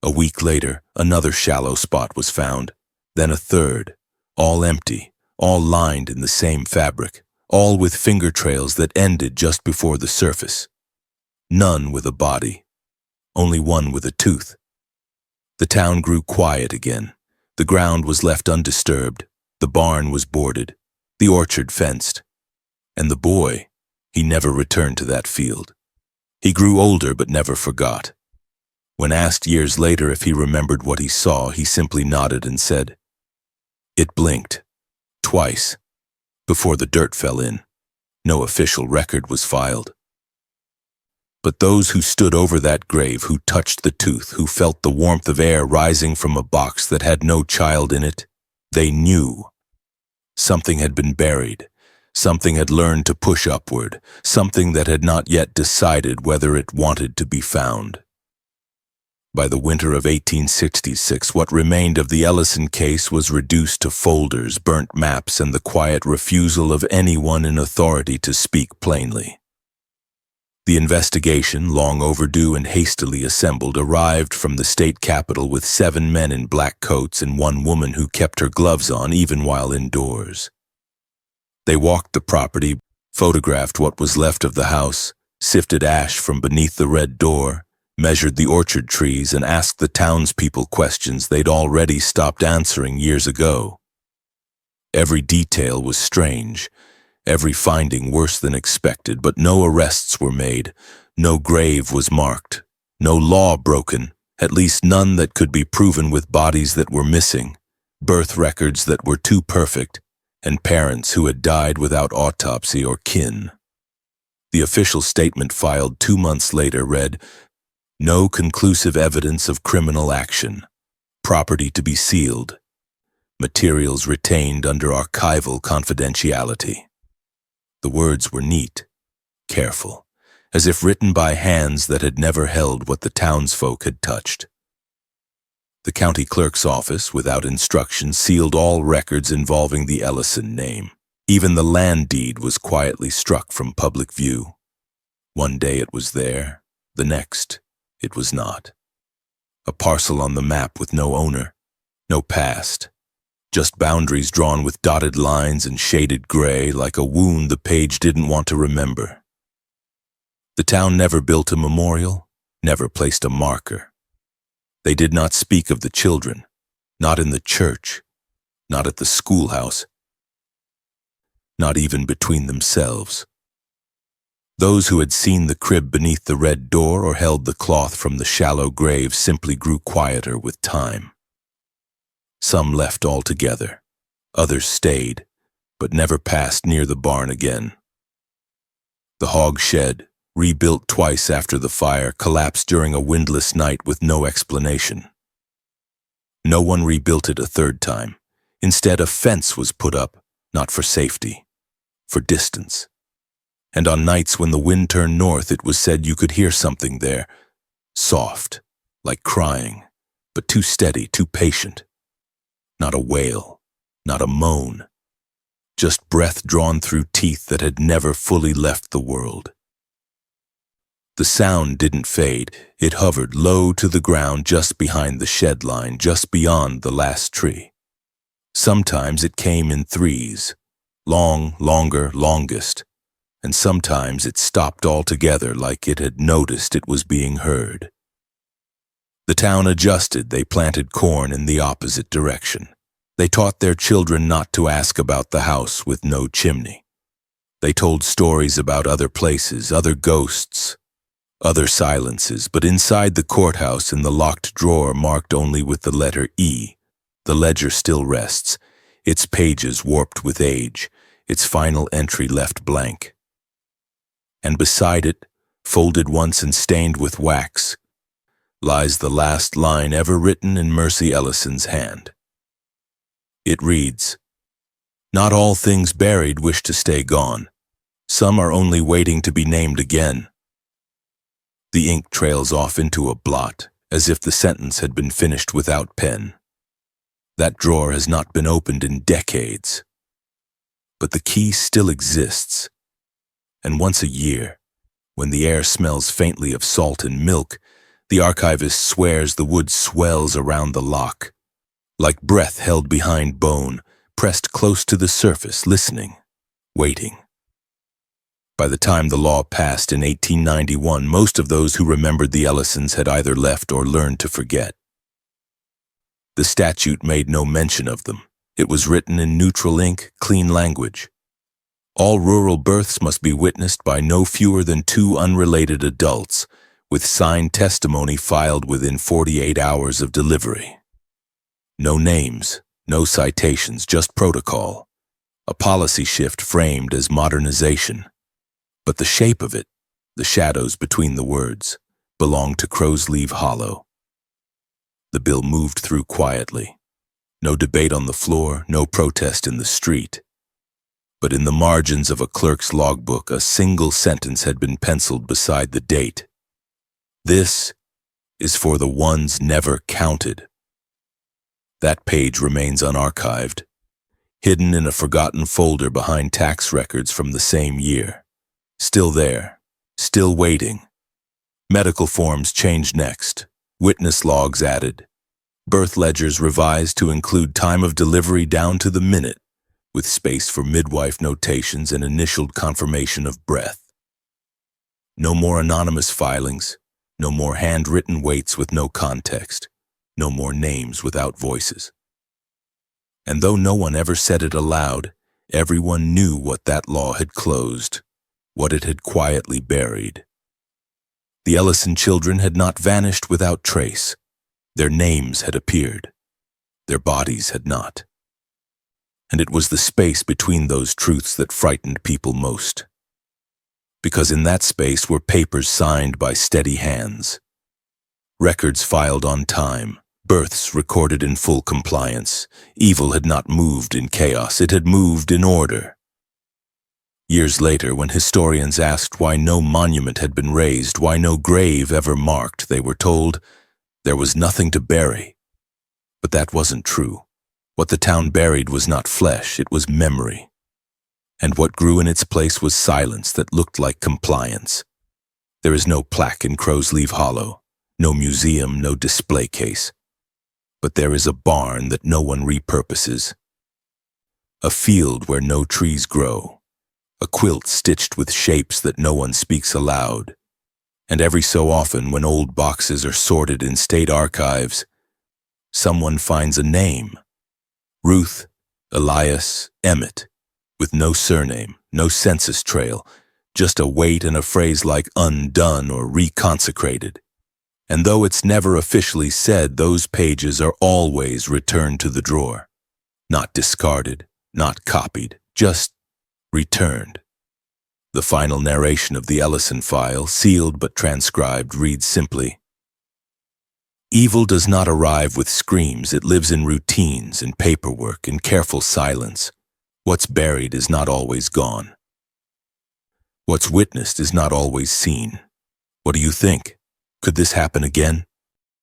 A week later, another shallow spot was found, then a third, all empty, all lined in the same fabric, all with finger trails that ended just before the surface. None with a body, only one with a tooth. The town grew quiet again. The ground was left undisturbed, the barn was boarded, the orchard fenced. And the boy, he never returned to that field. He grew older but never forgot. When asked years later if he remembered what he saw, he simply nodded and said, "It blinked. Twice. Before the dirt fell in. No official record was filed." But those who stood over that grave, who touched the tooth, who felt the warmth of air rising from a box that had no child in it, they knew. Something had been buried. Something had learned to push upward. Something that had not yet decided whether it wanted to be found. By the winter of 1866, what remained of the Ellison case was reduced to folders, burnt maps, and the quiet refusal of anyone in authority to speak plainly. The investigation, long overdue and hastily assembled, arrived from the state capitol with 7 men in black coats and 1 woman who kept her gloves on even while indoors. They walked the property, photographed what was left of the house, sifted ash from beneath the red door, measured the orchard trees, and asked the townspeople questions they'd already stopped answering years ago. Every detail was strange, every finding worse than expected, but no arrests were made, no grave was marked, no law broken, at least none that could be proven, with bodies that were missing, birth records that were too perfect, and parents who had died without autopsy or kin. The official statement filed 2 months later read, "No conclusive evidence of criminal action. Property to be sealed. Materials retained under archival confidentiality." The words were neat, careful, as if written by hands that had never held what the townsfolk had touched. The county clerk's office, without instruction, sealed all records involving the Ellison name. Even the land deed was quietly struck from public view. One day it was there, the next it was not. A parcel on the map with no owner, no past, just boundaries drawn with dotted lines and shaded gray, like a wound the page didn't want to remember. The town never built a memorial, never placed a marker. They did not speak of the children, not in the church, not at the schoolhouse, not even between themselves. Those who had seen the crib beneath the red door or held the cloth from the shallow grave simply grew quieter with time. Some left altogether, others stayed, but never passed near the barn again. The hog shed, rebuilt twice after the fire, collapsed during a windless night with no explanation. No one rebuilt it a third time. Instead, a fence was put up, not for safety, for distance. And on nights when the wind turned north, it was said you could hear something there, soft, like crying, but too steady, too patient. Not a wail, not a moan, just breath drawn through teeth that had never fully left the world. The sound didn't fade. It hovered low to the ground just behind the shed line, just beyond the last tree. Sometimes it came in threes, long, longer, longest, and sometimes it stopped altogether, like it had noticed it was being heard. The town adjusted. They planted corn in the opposite direction. They taught their children not to ask about the house with no chimney. They told stories about other places, other ghosts, other silences, but inside the courthouse, in the locked drawer marked only with the letter E, the ledger still rests, its pages warped with age, its final entry left blank. And beside it, folded once and stained with wax, lies the last line ever written in Mercy Ellison's hand. It reads, "Not all things buried wish to stay gone. Some are only waiting to be named again." The ink trails off into a blot, as if the sentence had been finished without pen. That drawer has not been opened in decades. But the key still exists, and once a year, When the air smells faintly of salt and milk, the archivist swears the wood swells around the lock, like breath held behind bone, pressed close to the surface, listening, waiting. By the time the law passed in 1891, most of those who remembered the Ellisons had either left or learned to forget. The statute made no mention of them. It was written in neutral ink, clean language. All rural births must be witnessed by no fewer than 2 unrelated adults, with signed testimony filed within 48 hours of delivery. No names, no citations, just protocol. A policy shift framed as modernization. But the shape of it, the shadows between the words, belonged to Crowsleaf Hollow. The bill moved through quietly. No debate on the floor, no protest in the street. But in the margins of a clerk's logbook, a single sentence had been penciled beside the date. This is for the ones never counted. That page remains unarchived, hidden in a forgotten folder behind tax records from the same year. Still there, still waiting. Medical forms changed next, witness logs added, birth ledgers revised to include time of delivery down to the minute, with space for midwife notations and initialed confirmation of breath. No more anonymous filings, no more handwritten waits with no context, no more names without voices. And though no one ever said it aloud, everyone knew what that law had closed, what it had quietly buried. The Ellison children had not vanished without trace. Their names had appeared. Their bodies had not. And it was the space between those truths that frightened people most. Because in that space were papers signed by steady hands, records filed on time, births recorded in full compliance. Evil had not moved in chaos, it had moved in order. Years later, when historians asked why no monument had been raised, why no grave ever marked, they were told there was nothing to bury. But that wasn't true. What the town buried was not flesh, it was memory. And what grew in its place was silence that looked like compliance. There is no plaque in Crowsleaf Hollow, no museum, no display case. But there is a barn that no one repurposes, a field where no trees grow, a quilt stitched with shapes that no one speaks aloud. And every so often, when old boxes are sorted in state archives, someone finds a name. Ruth, Elias, Emmett, with no surname, no census trail, just a weight and a phrase like undone or reconsecrated. And though it's never officially said, those pages are always returned to the drawer. Not discarded, not copied, just returned. The final narration of the Ellison file, sealed but transcribed, reads simply, "Evil does not arrive with screams, it lives in routines, in paperwork, in careful silence. What's buried is not always gone. What's witnessed is not always seen. What do you think? Could this happen again?"